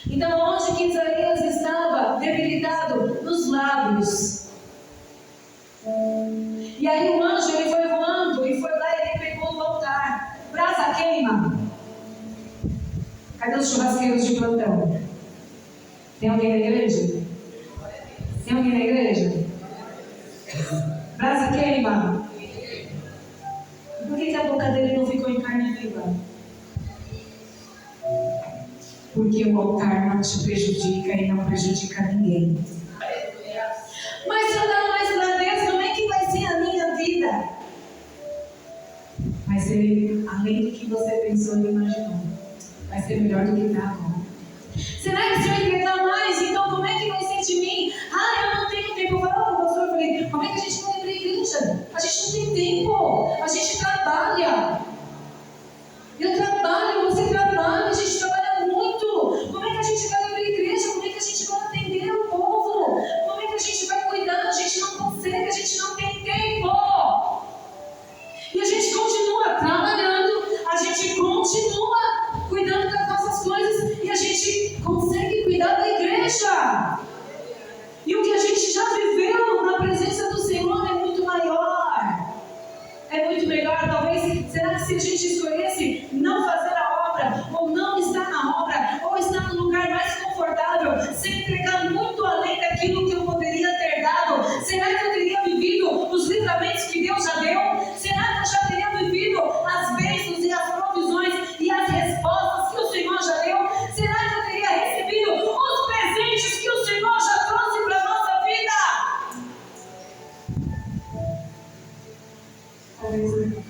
Então, onde que Isaías estava? Debilitado nos lábios. E aí o anjo ele foi voando e foi lá e ele pegou o altar. Brasa queima. Cadê os churrasqueiros de plantão? Tem alguém na igreja? Tem alguém na igreja? Brasa queima. Por que a boca dele não ficou em carne viva? Porque o altar não te prejudica e não prejudica ninguém. Mas se eu dar mais para Deus, como é que vai ser a minha vida? Vai ser além do que você pensou e imaginou. Vai ser melhor do que está agora. Será que se eu entregar mais, então como é que vai ser de mim? Ah, eu não tenho tempo. Eu falava com o pastor, eu falei, como é que a gente vai ir para a igreja? A gente não tem tempo. A gente trabalha. Eu trabalho, você trabalha, a gente trabalha muito. Como é que a gente vai ir para a igreja? Como é que a gente vai atender o povo? Como é que a gente vai cuidar? A gente não consegue, a gente não tem tempo. E a gente continua trabalhando, a gente continua cuidando das nossas coisas e a gente consegue cuidar da igreja. E o que a gente já viveu na presença do Senhor é muito maior. É muito melhor, talvez. Será que se a gente escolhesse não fazer a obra, ou não estar na obra, ou estar no lugar mais confortável, sem entregar muito além daquilo que eu poderia ter dado, será que eu teria vivido os livramentos que Deus já deu? Será que eu já teria vivido as bênçãos e as provisões e as respostas que o Senhor já deu? Será que eu teria recebido os presentes que o Senhor já trouxe para a nossa vida? Talvez não.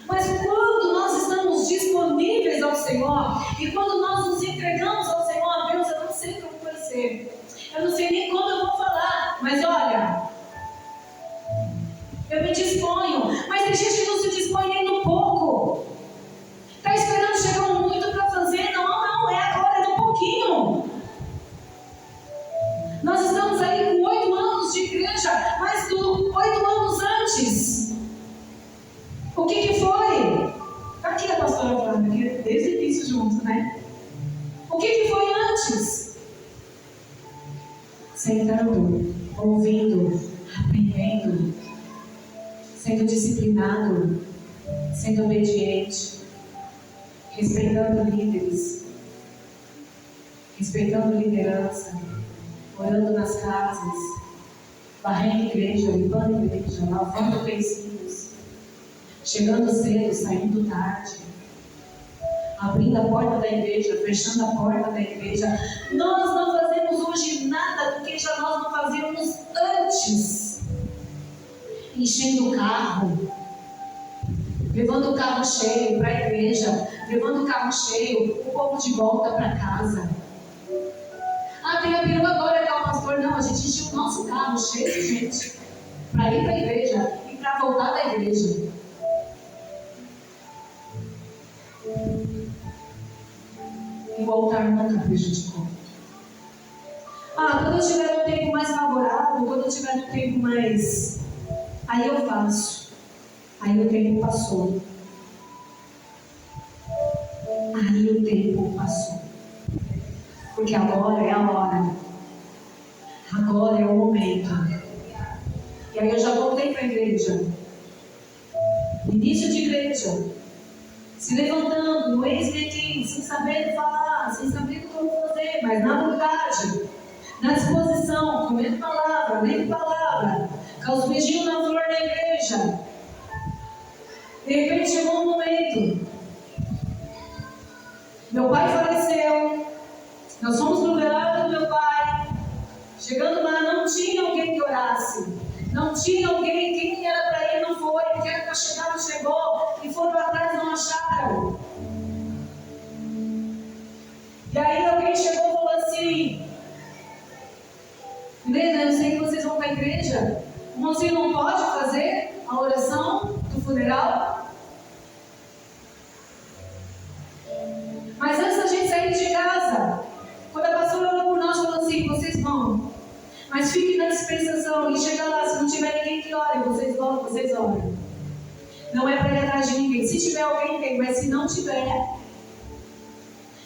Mas quando nós estamos disponíveis ao Senhor e quando nós nos entregamos ao Senhor, Deus, eu não sei como vai ser, eu não sei nem como eu vou falar, mas olha, eu me disponho. Mas tem gente que não se dispõe nem no pouco, está esperando chegar um muito para fazer. Não, é agora, é no pouquinho. Nós estamos aí com 8 anos de igreja, mas 8 anos antes, o que foi? Aqui a pastora falando, aqui desde o início junto, né? O que foi antes? Sentando, ouvindo, aprendendo, sendo disciplinado, sendo obediente, respeitando líderes, respeitando liderança, orando nas casas, varrendo igreja, limpando igreja, lavando utensílios, chegando cedo, saindo tarde, abrindo a porta da igreja, fechando a porta da igreja. Nós não fazemos hoje nada do que já nós não fazíamos antes. Enchendo o carro, levando o carro cheio para a igreja, levando o carro cheio, o povo de volta para casa. Ah, tem a perua agora que é o pastor. Não, a gente encheu o nosso carro cheio de gente para ir para a igreja e para voltar da igreja. E o altar nunca prejudicou. Ah, quando eu tiver um tempo mais favorável, quando eu tiver um tempo mais... Aí eu faço. Aí o tempo passou. Aí o tempo passou. Porque agora é a hora. Agora é o momento. E aí eu já voltei para a igreja. Início de igreja. Se levantando, no eis-me aqui, sem saber falar, sem saber como fazer, mas na vontade, na disposição, comendo palavra, lendo palavra, com os beijinhos na flor da igreja. De repente chegou um momento. Meu pai faleceu. Nós fomos no velório do meu pai. Chegando lá, não tinha alguém que orasse. Não tinha alguém, quem era para ir não foi. Quem era para chegar não chegou. E foram atrás não acharam. E aí alguém chegou e falou assim: Helena, eu sei que vocês vão para a igreja. O irmãozinho não pode fazer a oração do funeral? Mas antes da gente sair de casa, quando a pastora orou por nós, falou assim: vocês vão, mas fiquem na dispensação. E chega lá, se não tiver ninguém que ore, vocês vão, vocês oram. Não é para ir atrás de ninguém. Se tiver alguém, tem, mas se não tiver,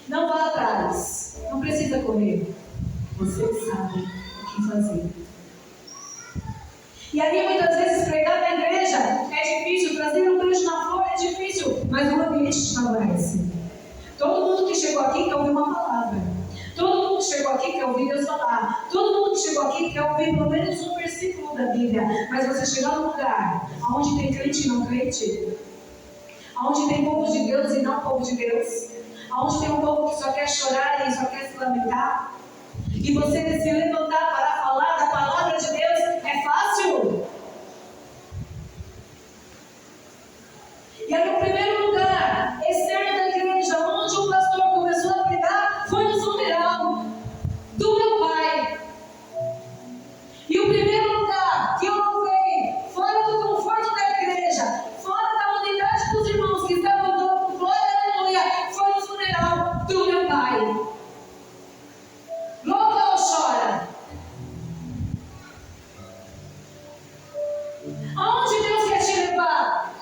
não vá atrás. Não precisa correr. Vocês sabem o que fazer. E aí muitas vezes pregar na igreja é difícil, trazer um beijo na flor é difícil, mas o ambiente te favorece. Todo mundo que chegou aqui quer ouvir uma palavra. Todo mundo que chegou aqui quer ouvir Deus falar. Todo mundo que chegou aqui quer ouvir pelo menos um versículo da Bíblia. Mas você chegar num lugar onde tem crente e não crente, onde tem povo de Deus e não povo de Deus, onde tem um povo que só quer chorar e só quer se lamentar, e você se levantar para falar da palavra de Deus, é fácil? E aí o primeiro lugar externo da igreja, onde o pastor começou a pregar, foi no funeral do meu pai. E o primeiro lugar que eu louvei, fora do conforto da igreja, fora da unidade dos irmãos que estavam dando glória, aleluia, foi no funeral do meu pai. Louva ou chora? Aonde Deus quer te levar?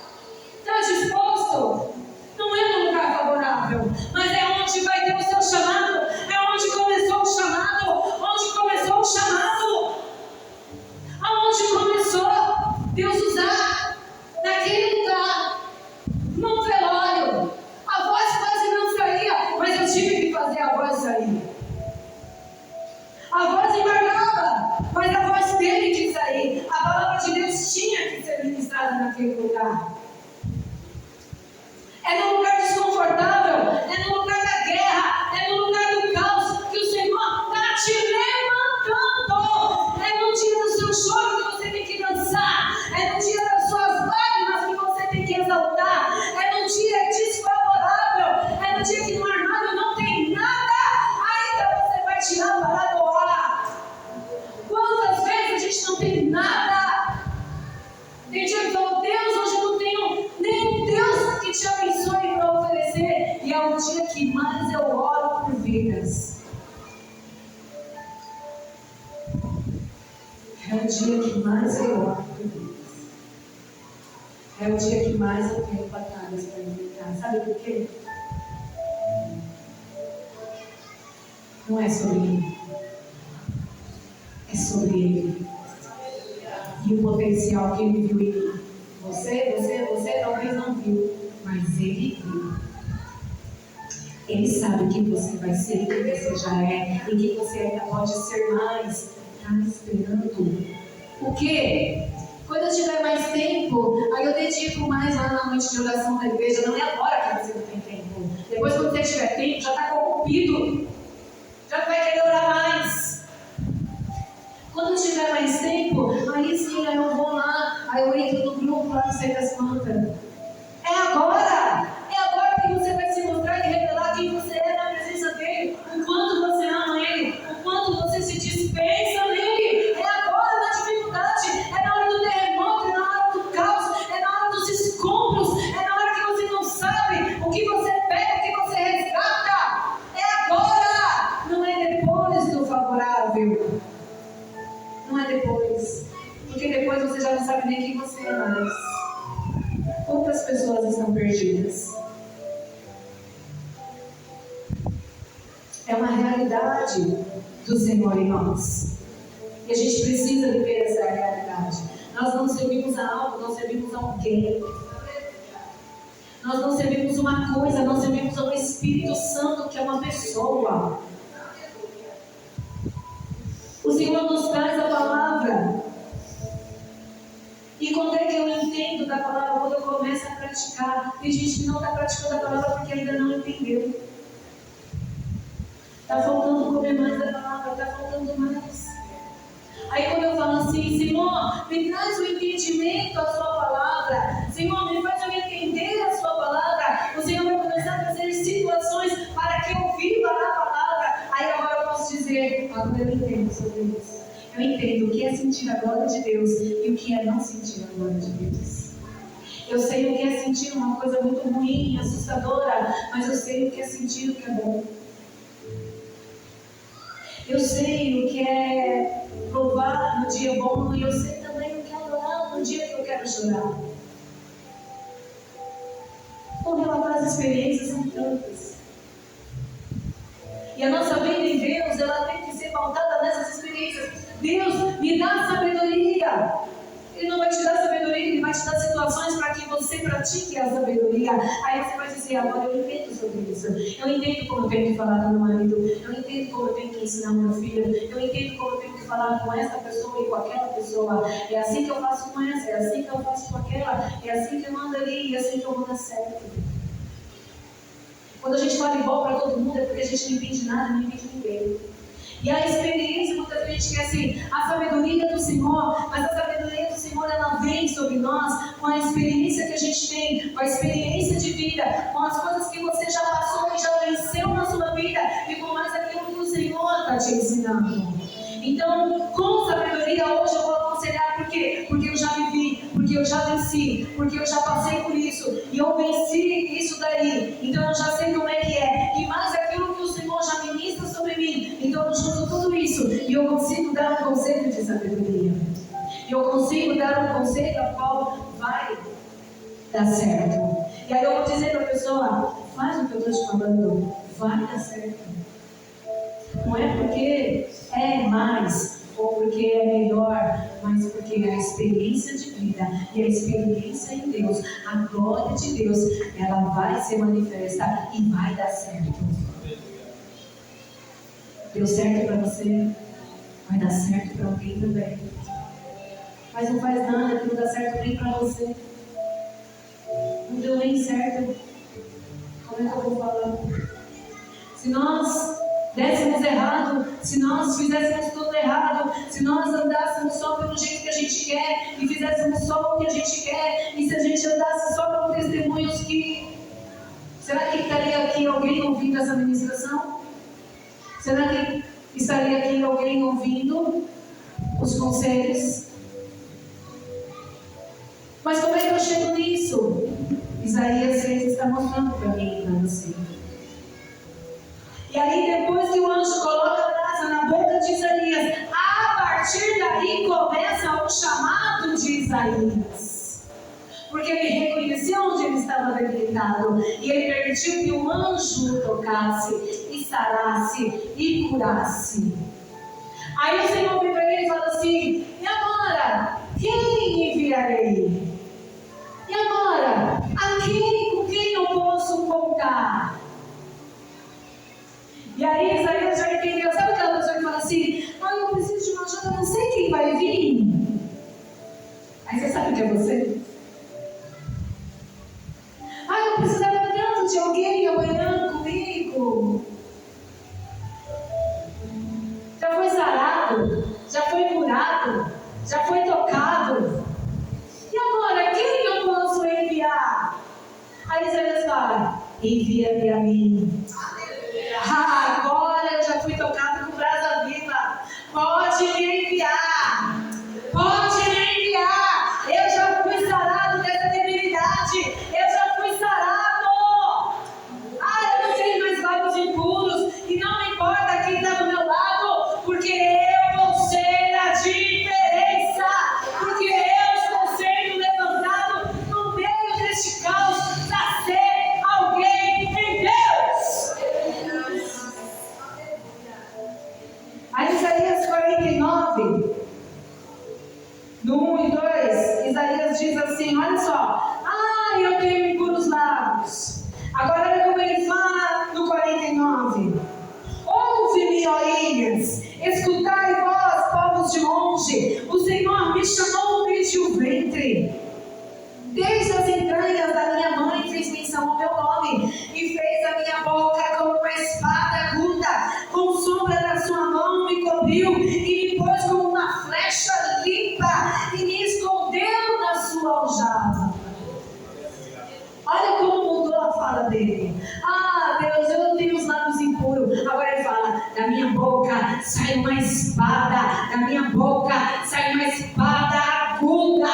Está disposto? Não é um lugar favorável, mas é onde vai ter o seu chamado, é onde começou o chamado, onde começou o chamado, aonde começou Deus usar naquele lugar, num velório. A voz quase não saía, mas eu tive que fazer a voz sair. A voz embargava, mas a voz teve que sair. A palavra de Deus tinha que ser ministrada naquele lugar. É no lugar desconfortável, é no lugar da guerra, é no lugar do caos que o Senhor está te levantando. É no dia do seu choro que você tem que dançar, é no dia das suas lágrimas que você tem que exaltar, é no dia desfavorável, é no dia que no armário não tem nada, ainda você vai tirar para doar. Quantas vezes a gente não tem nada? Tem dia que fala: Deus, hoje eu não tenho nem um Deus que te abençoe para oferecer. E é o dia que mais eu oro por vidas. É o dia que mais eu oro por vidas. É o dia que mais eu tenho batalhas para enfrentar. Sabe por quê? Não é sobre mim. É sobre Ele. E o potencial que Ele viu em mim. Você talvez não viu, mas Ele viu. Ele sabe quem você vai ser, o que você já é e quem você ainda pode ser mais. Está esperando. O quê? Quando eu tiver mais tempo, aí eu dedico mais lá na noite de oração da igreja. Não é agora que você não tem tempo. Depois, quando você tiver tempo, já está corrompido. Já vai querer orar mais. Quando eu tiver mais tempo, aí sim, aí eu vou lá, aí eu entro no grupo lá do Sei das Plantas. É agora! É agora que você vai se mostrar e revelar quem você é na presença dele, o quanto você ama ele, o quanto você se dispensa nele. É agora na dificuldade, é na hora do terremoto, é na hora do caos, é na hora dos escombros, é na hora que você não sabe o que você pega, o que você resgata. É agora! Não é depois do favorável. Não é depois. Porque depois você já não sabe nem quem você é mais. Quantas pessoas estão perdidas? É uma realidade do Senhor em nós. E a gente precisa viver essa realidade. Nós não servimos a algo, nós servimos a alguém. Nós não servimos uma coisa, nós servimos ao Espírito Santo, que é uma pessoa. O Senhor nos traz a palavra. E quando é que eu entendo da palavra? Quando eu começo a praticar. Tem gente que não está praticando a palavra porque ainda não entendeu. Está faltando comer mais da palavra, está faltando mais. Aí quando eu falo assim, Senhor, me traz o entendimento da sua palavra. Senhor, me faz eu entender a sua palavra. O Senhor vai começar a trazer situações para que eu viva a palavra. Aí agora eu posso dizer, agora eu entendo sobre isso. Eu entendo o que é sentir a glória de Deus e o que é não sentir a glória de Deus. Eu sei o que é sentir uma coisa muito ruim, assustadora, mas eu sei o que é sentir o que é bom. Eu sei o que é louvar no dia bom e eu sei também o que é adorar no dia que eu quero chorar. Vou relatar as experiências, são tantas. E a nossa vida em Deus, ela tem que ser pautada nessas experiências. Deus, me dá sabedoria. Ele não vai te dar sabedoria, Ele vai te dar situações para que você pratique a sabedoria. Aí você vai dizer, agora eu entendo sobre isso. Eu entendo como eu tenho que falar com meu marido. Eu entendo como eu tenho que ensinar meu filho. Eu entendo como eu tenho que falar com essa pessoa e com aquela pessoa. É assim que eu faço com essa, é assim que eu faço com aquela. É assim que eu ando ali, é assim que eu vou dar certo. Quando a gente fala igual para todo mundo, é porque a gente não entende nada, não entende ninguém. E a experiência, muitas vezes a gente quer assim, a sabedoria do Senhor, mas a sabedoria do Senhor, ela vem sobre nós com a experiência que a gente tem, com a experiência de vida, com as coisas que você já passou e já venceu na sua vida, e com mais aquilo que o Senhor está te ensinando. Então, com sabedoria, hoje eu vou aconselhar, por quê? Porque eu já vivi, porque eu já venci, porque eu já passei por isso, e eu venci isso daí, então eu já sei como é que é, e mais aquilo que o Senhor já ministra sobre mim, então eu junto tudo isso, e eu consigo dar um conselho de sabedoria, e eu consigo dar um conselho ao qual vai dar certo. E aí eu vou dizer para a pessoa, faz o que eu estou te falando, vai dar certo. Não é porque é mais ou porque é melhor, mas porque a experiência de vida e a experiência em Deus, a glória de Deus, ela vai ser manifesta e vai dar certo. Deu certo para você, vai dar certo para alguém também. Mas não faz nada que não dá certo nem para você. Não deu nem certo. Como é que eu vou falar? Se nós dessemos errado, se nós fizéssemos tudo errado, se nós andássemos só pelo jeito que a gente quer e fizéssemos só o que a gente quer, e se a gente andasse só com testemunhos que... Será que estaria aqui alguém ouvindo essa ministração? Será que estaria aqui alguém ouvindo os conselhos? Mas como é que eu chego nisso? Isaías 6 está mostrando para mim e para você. E aí depois que o anjo coloca a brasa na boca de Isaías, a partir daí começa o chamado de Isaías. Porque ele reconheceu onde ele estava debilitado. E ele permitiu que o anjo o tocasse, e sarasse, e curasse. Aí o Senhor vem para ele e fala assim, e agora? Quem enviarei? E agora? Com quem eu posso contar? E aí Isaías já entendeu, sabe aquela pessoa que fala assim, eu preciso de uma ajuda, eu não sei quem vai vir. Aí você sabe que é você? Eu precisava tanto de alguém amanhã comigo. Já foi sarado, já foi curado, já foi tocado. E agora, quem eu posso enviar? Aí Isaías fala, envia-me a mim. Agora eu já fui tocado com brasa viva. Pode me enviar. Pode me enviar. Eu já fui sarado dessa debilidade. Eu já fui sarado. Eu não tenho mais lábios impuros. E não me importa quem está do meu lado. Porque eu vou ser a diferença. Porque eu estou sendo levantado no meio deste caos para ser alguém em Deus. Aí Isaías 49, no 1 e 2, Isaías diz assim, olha só, eu tenho impuros lábios. Agora olha como ele fala no 49. Ouve-me, ó ilhas, escutai vós, povos de longe, o Senhor me chamou desde o ventre. Desde as entranhas da minha mãe fez menção ao meu nome, e fez a minha boca como uma espada aguda, com sombra da sua mão me cobriu, e me pôs como uma flecha limpa, e me escondeu na sua aljava. Olha como mudou a fala dele. Deus, eu não tenho os lábios impuros. Agora ele fala, da minha boca sai uma espada, da minha boca sai uma espada aguda.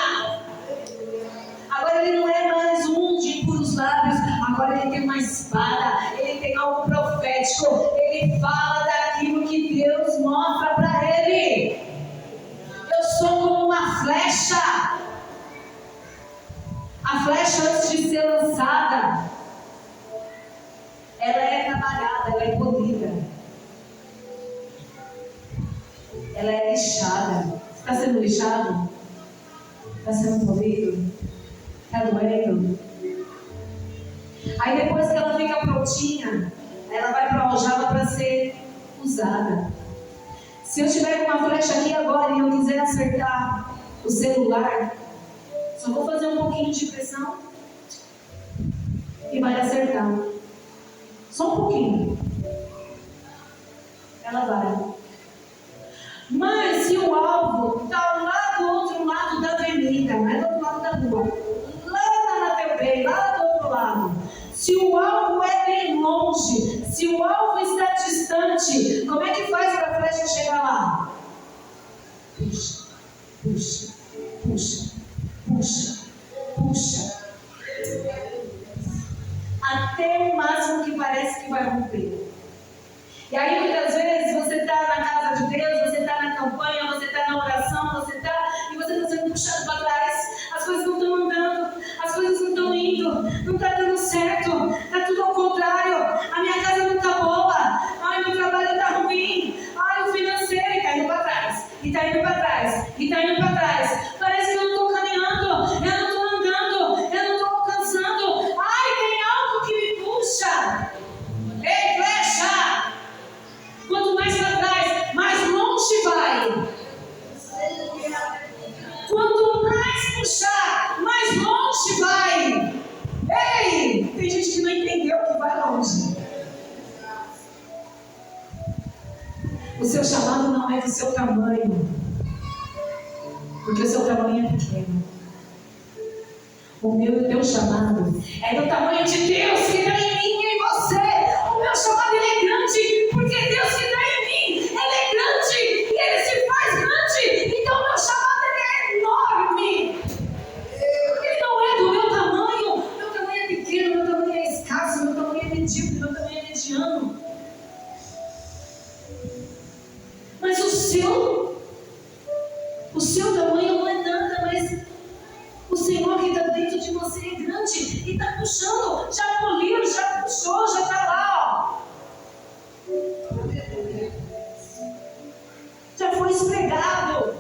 Agora ele não é mais um de impuros lábios, agora ele tem uma espada, ele tem algo profético, ele fala daquilo que Deus mostra para ele. Eu sou como uma flecha. A flecha, antes de ser lançada, ela é trabalhada, ela é polida, ela é lixada. Está sendo lixado? Está sendo polido? Está doendo? Aí depois que ela fica prontinha, ela vai para a aljava para ser usada. Se eu tiver com uma flecha aqui agora e eu quiser acertar o celular, só vou fazer um pouquinho de pressão e vai acertar. Só um pouquinho. Ela vai. Mas se o alvo está lá do outro lado da avenida, não é do outro lado da rua, lá na TV, lá do outro lado, se o alvo é bem longe, se o alvo está distante, como é que faz para a flecha chegar lá? Puxa, puxa, puxa, puxa, puxa, até o máximo que parece que vai romper. E aí muitas vezes você está na casa de Deus, você está na campanha, você está na oração, você está sendo puxado para trás, as coisas não estão andando, as coisas não estão indo, não está dando certo, está tudo ao contrário, a minha casa não está boa, meu trabalho está ruim, o financeiro, e está indo para trás, e está indo para trás, e está indo para trás, parece que eu não estou caminhando, eu não estou andando, eu não estou alcançando, tem algo que me puxa. Ei, flecha! Quanto mais para trás, mais longe vai. Quanto mais puxar, mais longe vai. Ei, tem gente que não entendeu que vai longe. O seu chamado não é do seu tamanho, porque o seu tamanho é pequeno. O meu e o teu chamado é do tamanho de Deus que está em mim e em você. O meu chamado ele é grande, porque Deus que está em mim, ele é grande e ele se faz grande. Então o meu chamado ele é enorme. Ele não é do meu tamanho. Meu tamanho é pequeno, meu tamanho é escasso, meu tamanho é medíocre, meu tamanho é mediano. Mas o seu tamanho não é nada, mas o Senhor que está dentro de você é grande e está puxando, já poliu, já puxou, já está lá, já foi esfregado,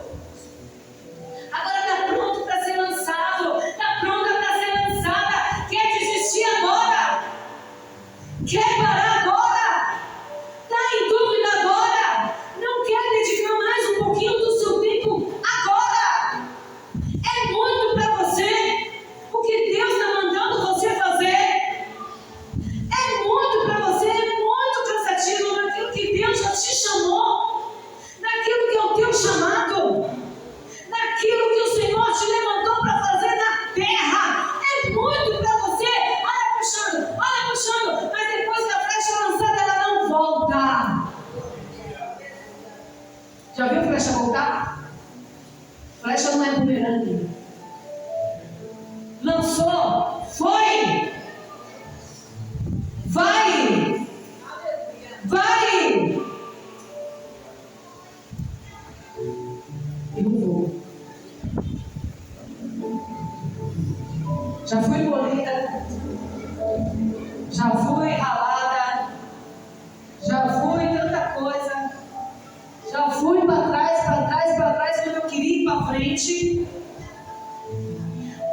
agora está pronto para ser lançado, está pronta para ser lançada. Quer desistir agora? Quer parar agora? Está viu flecha voltar? Flecha não é bumerangue. Lançou, foi! Vai! Vai! Eu não vou. Já fui bolida, já fui ralada, já fui tanta coisa, já fui para trás, quando eu queria ir para frente.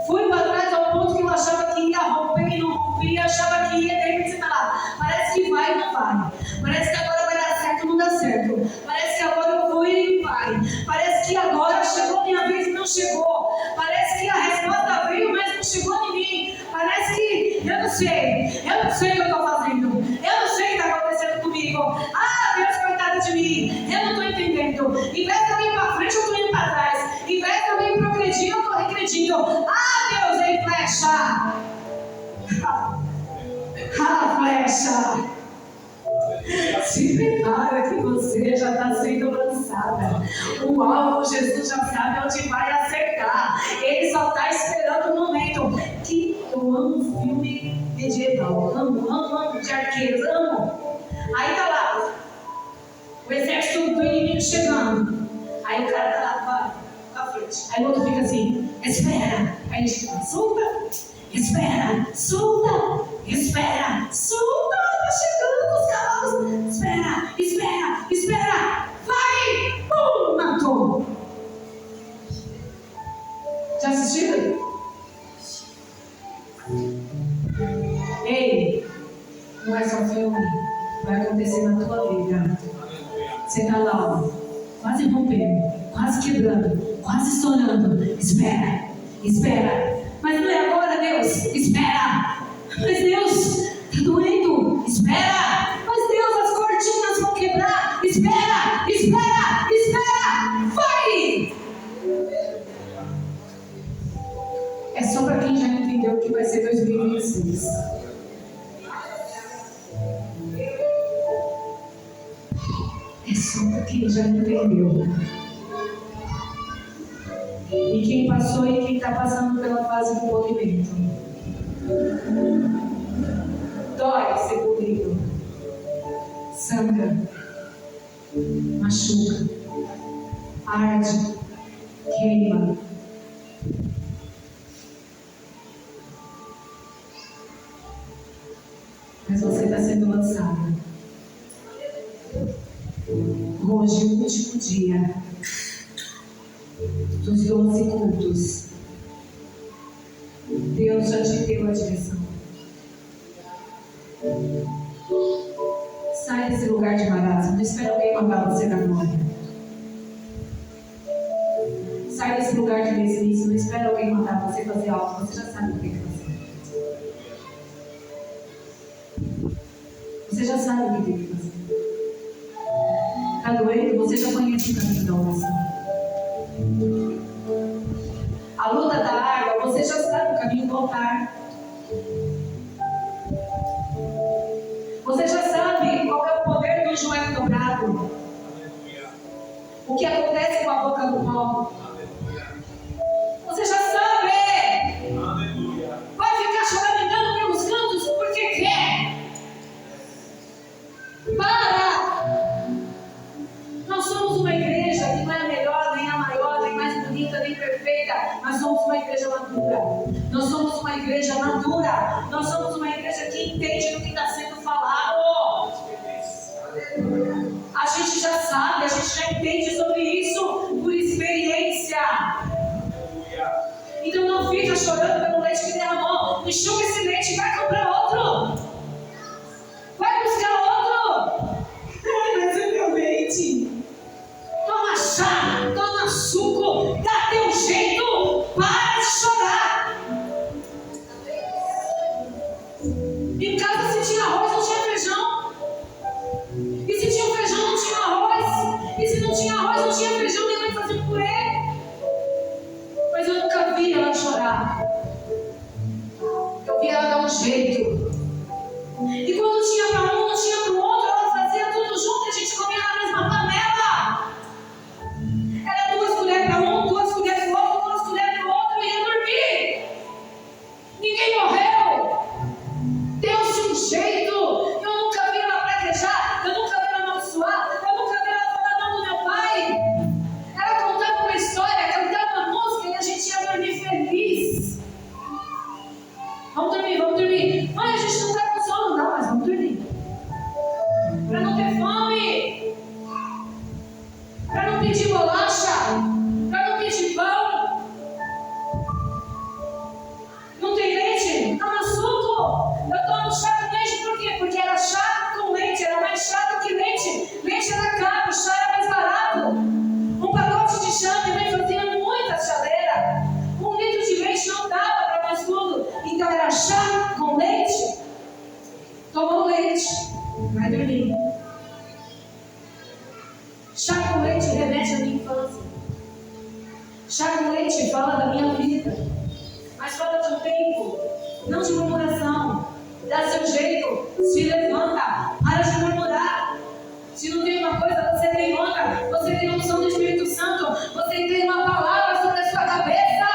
Fui para trás ao ponto que eu achava que ia romper e não rompia, achava que ia, de repente você está lá, parece que vai e não vai, parece que agora vai dar certo e não dá certo, parece que agora eu vou e vai, parece que agora chegou a minha vez e não chegou, parece que a resposta veio, mas não chegou em mim, parece que eu não sei o que eu estou fazendo, eu não sei o que está acontecendo comigo. Ah, Deus, coitado de mim, eu não estou entendendo. Em vez de eu ir para frente, eu estou indo para trás. Em vez de eu ir progredindo, eu estou regredindo. Ah, Deus, ei, flecha! Ah, flecha! Se prepara que você já está sendo lançada. O alvo, Jesus já sabe onde vai acertar. Ele só está esperando o momento. Que eu amo filme medieval. Amo de arqueiros. Amo. Aí tá lá. O exército do inimigo chegando. Aí o cara tá lá com a frente. Aí o outro fica assim: espera. Aí ele fica: solta. Espera. Solta. Espera. Solta. Tá chegando os cavalos. Espera. Vai. Pum. Matou. Já assistiram? Ei. Não é só filme. Vai acontecer na tua vida. Você está lá, ó, quase rompendo, quase quebrando, quase estourando. Espera. Mas não é agora, Deus. Espera. Mas Deus, está doendo. Espera. Mas Deus, as cortinas vão quebrar. Espera. Vai. É só para quem já entendeu o que vai ser 2026. É só para quem já entendeu. E quem passou e quem está passando pela fase do movimento. Dói ser bonito. Sangra. Machuca. Arde. Queima. Mas você está sendo lançada. Hoje, o último dia dos 12 cultos, Deus já te deu a direção. Sai desse lugar de marasmo. Não espera alguém mandar você na glória. Sai desse lugar de mesmice. Não espera alguém mandar você fazer algo. Você já sabe o que fazer. Você já sabe o que tem que fazer. Está doendo? Você já conhece o caminho da oração. A luta da água, você já sabe o caminho do altar. Você já sabe qual é o poder do joelho dobrado. O que acontece com a boca do pó. Você já sabe. Vai ficar choramingando pelos cantos porque quer. Para! Nós somos uma igreja que não é a melhor, nem a maior, nem mais bonita, nem perfeita. Nós somos uma igreja madura. Nós somos uma igreja madura. Nós somos uma igreja que entende do que está sendo falado. A gente já sabe, a gente já entende sobre isso por experiência. Então não fica chorando pelo leite que derramou. Enxuga esse leite e vai comprar outro. Vai buscar outro. Mas é meu leite. Toma chá, toma suco, dá teu jeito, para de chorar. Em casa se tinha arroz, não tinha feijão. E se tinha feijão, não tinha arroz. E se não tinha arroz, não tinha feijão, nem vai fazer purê. Mas eu nunca vi ela chorar. Eu vi pedir bolacha, para não pedir pão. Não tem leite? Toma suco. Eu tomo chá com leite por quê? Porque era chá com leite, era mais chá do que leite. Leite era caro, chá era mais barato. Um pacote de chá também fazia muita chaleira. 1 litro de leite não dava para mais tudo. Então era chá com leite. Tomou leite, vai dormir. Chá com leite remete à minha infância. Chá com leite fala da minha vida. Mas fala de um tempo, não de murmuração. Dá seu jeito, se levanta, para de murmurar. Se não tem uma coisa, você tem outra. Você tem a unção do Espírito Santo. Você tem uma palavra sobre a sua cabeça.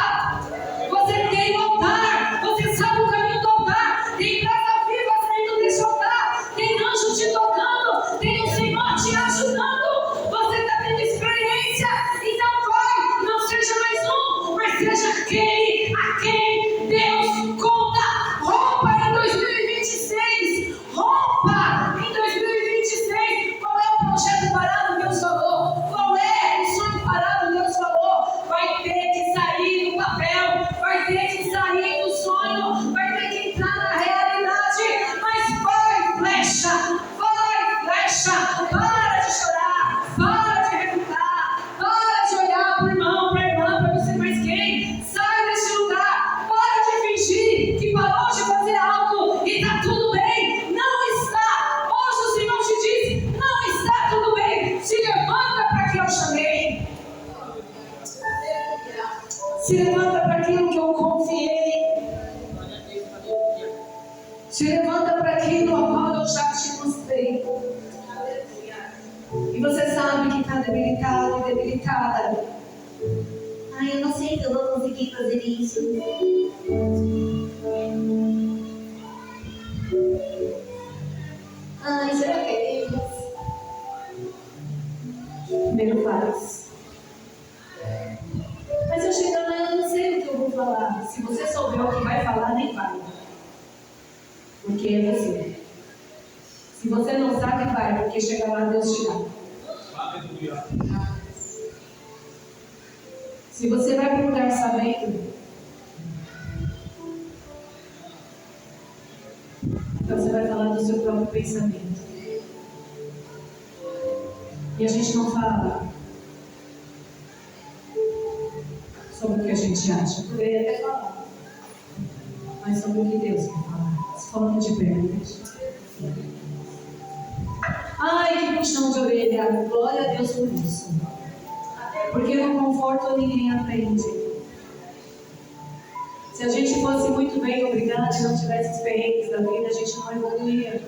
Você tem um altar. Você sabe o caminho do altar. Tem brasa viva saindo desse altar. Tem anjo te tocando. Tem o Senhor te ajudando. Você está tendo experiência. Então vai. Não seja mais um, mas seja aquele a quem Deus conta. Rompa em 2026. Rompa em 2026. Qual é o projeto parado que Deus falou? Qual é o sonho parado que Deus falou? Vai ter que sair do papel. Vai ter que sair do sonho. Vai ter que entrar na realidade. Mas vai, flecha. Vai, flecha. Para de chorar. Para de refutar. Para de olhar para o irmão, para a irmã, para você mais quem. Sai desse lugar. Para de fingir que parou de fazer algo e está tudo bem. Não está. Hoje o Senhor te diz, não está tudo bem. Se levanta para que eu chamei. Se levanta para aquilo que eu confiei. Se levanta para aquilo a qual eu já te mostrei. E você sabe que está debilitado e debilitada. Ai, eu não sei se eu vou conseguir fazer isso. Ai, será que é Deus? Primeiro faz. Mas eu chegando lá, eu não sei o que eu vou falar. Se você souber o que vai falar, nem fale. Porque é você. Se você não sabe, vai, porque chega lá, Deus te dá. Se você vai para um lugar sabendo, então você vai falar do seu próprio pensamento. E a gente não fala sobre o que a gente acha. Poderia até falar, mas sobre o que Deus quer falar. Se falando de perto. Ai, que puxão de orelha. Glória a Deus por isso. Porque no conforto ninguém aprende. Se a gente fosse muito bem obrigado e não tivesse experiências da vida, a gente não evoluía.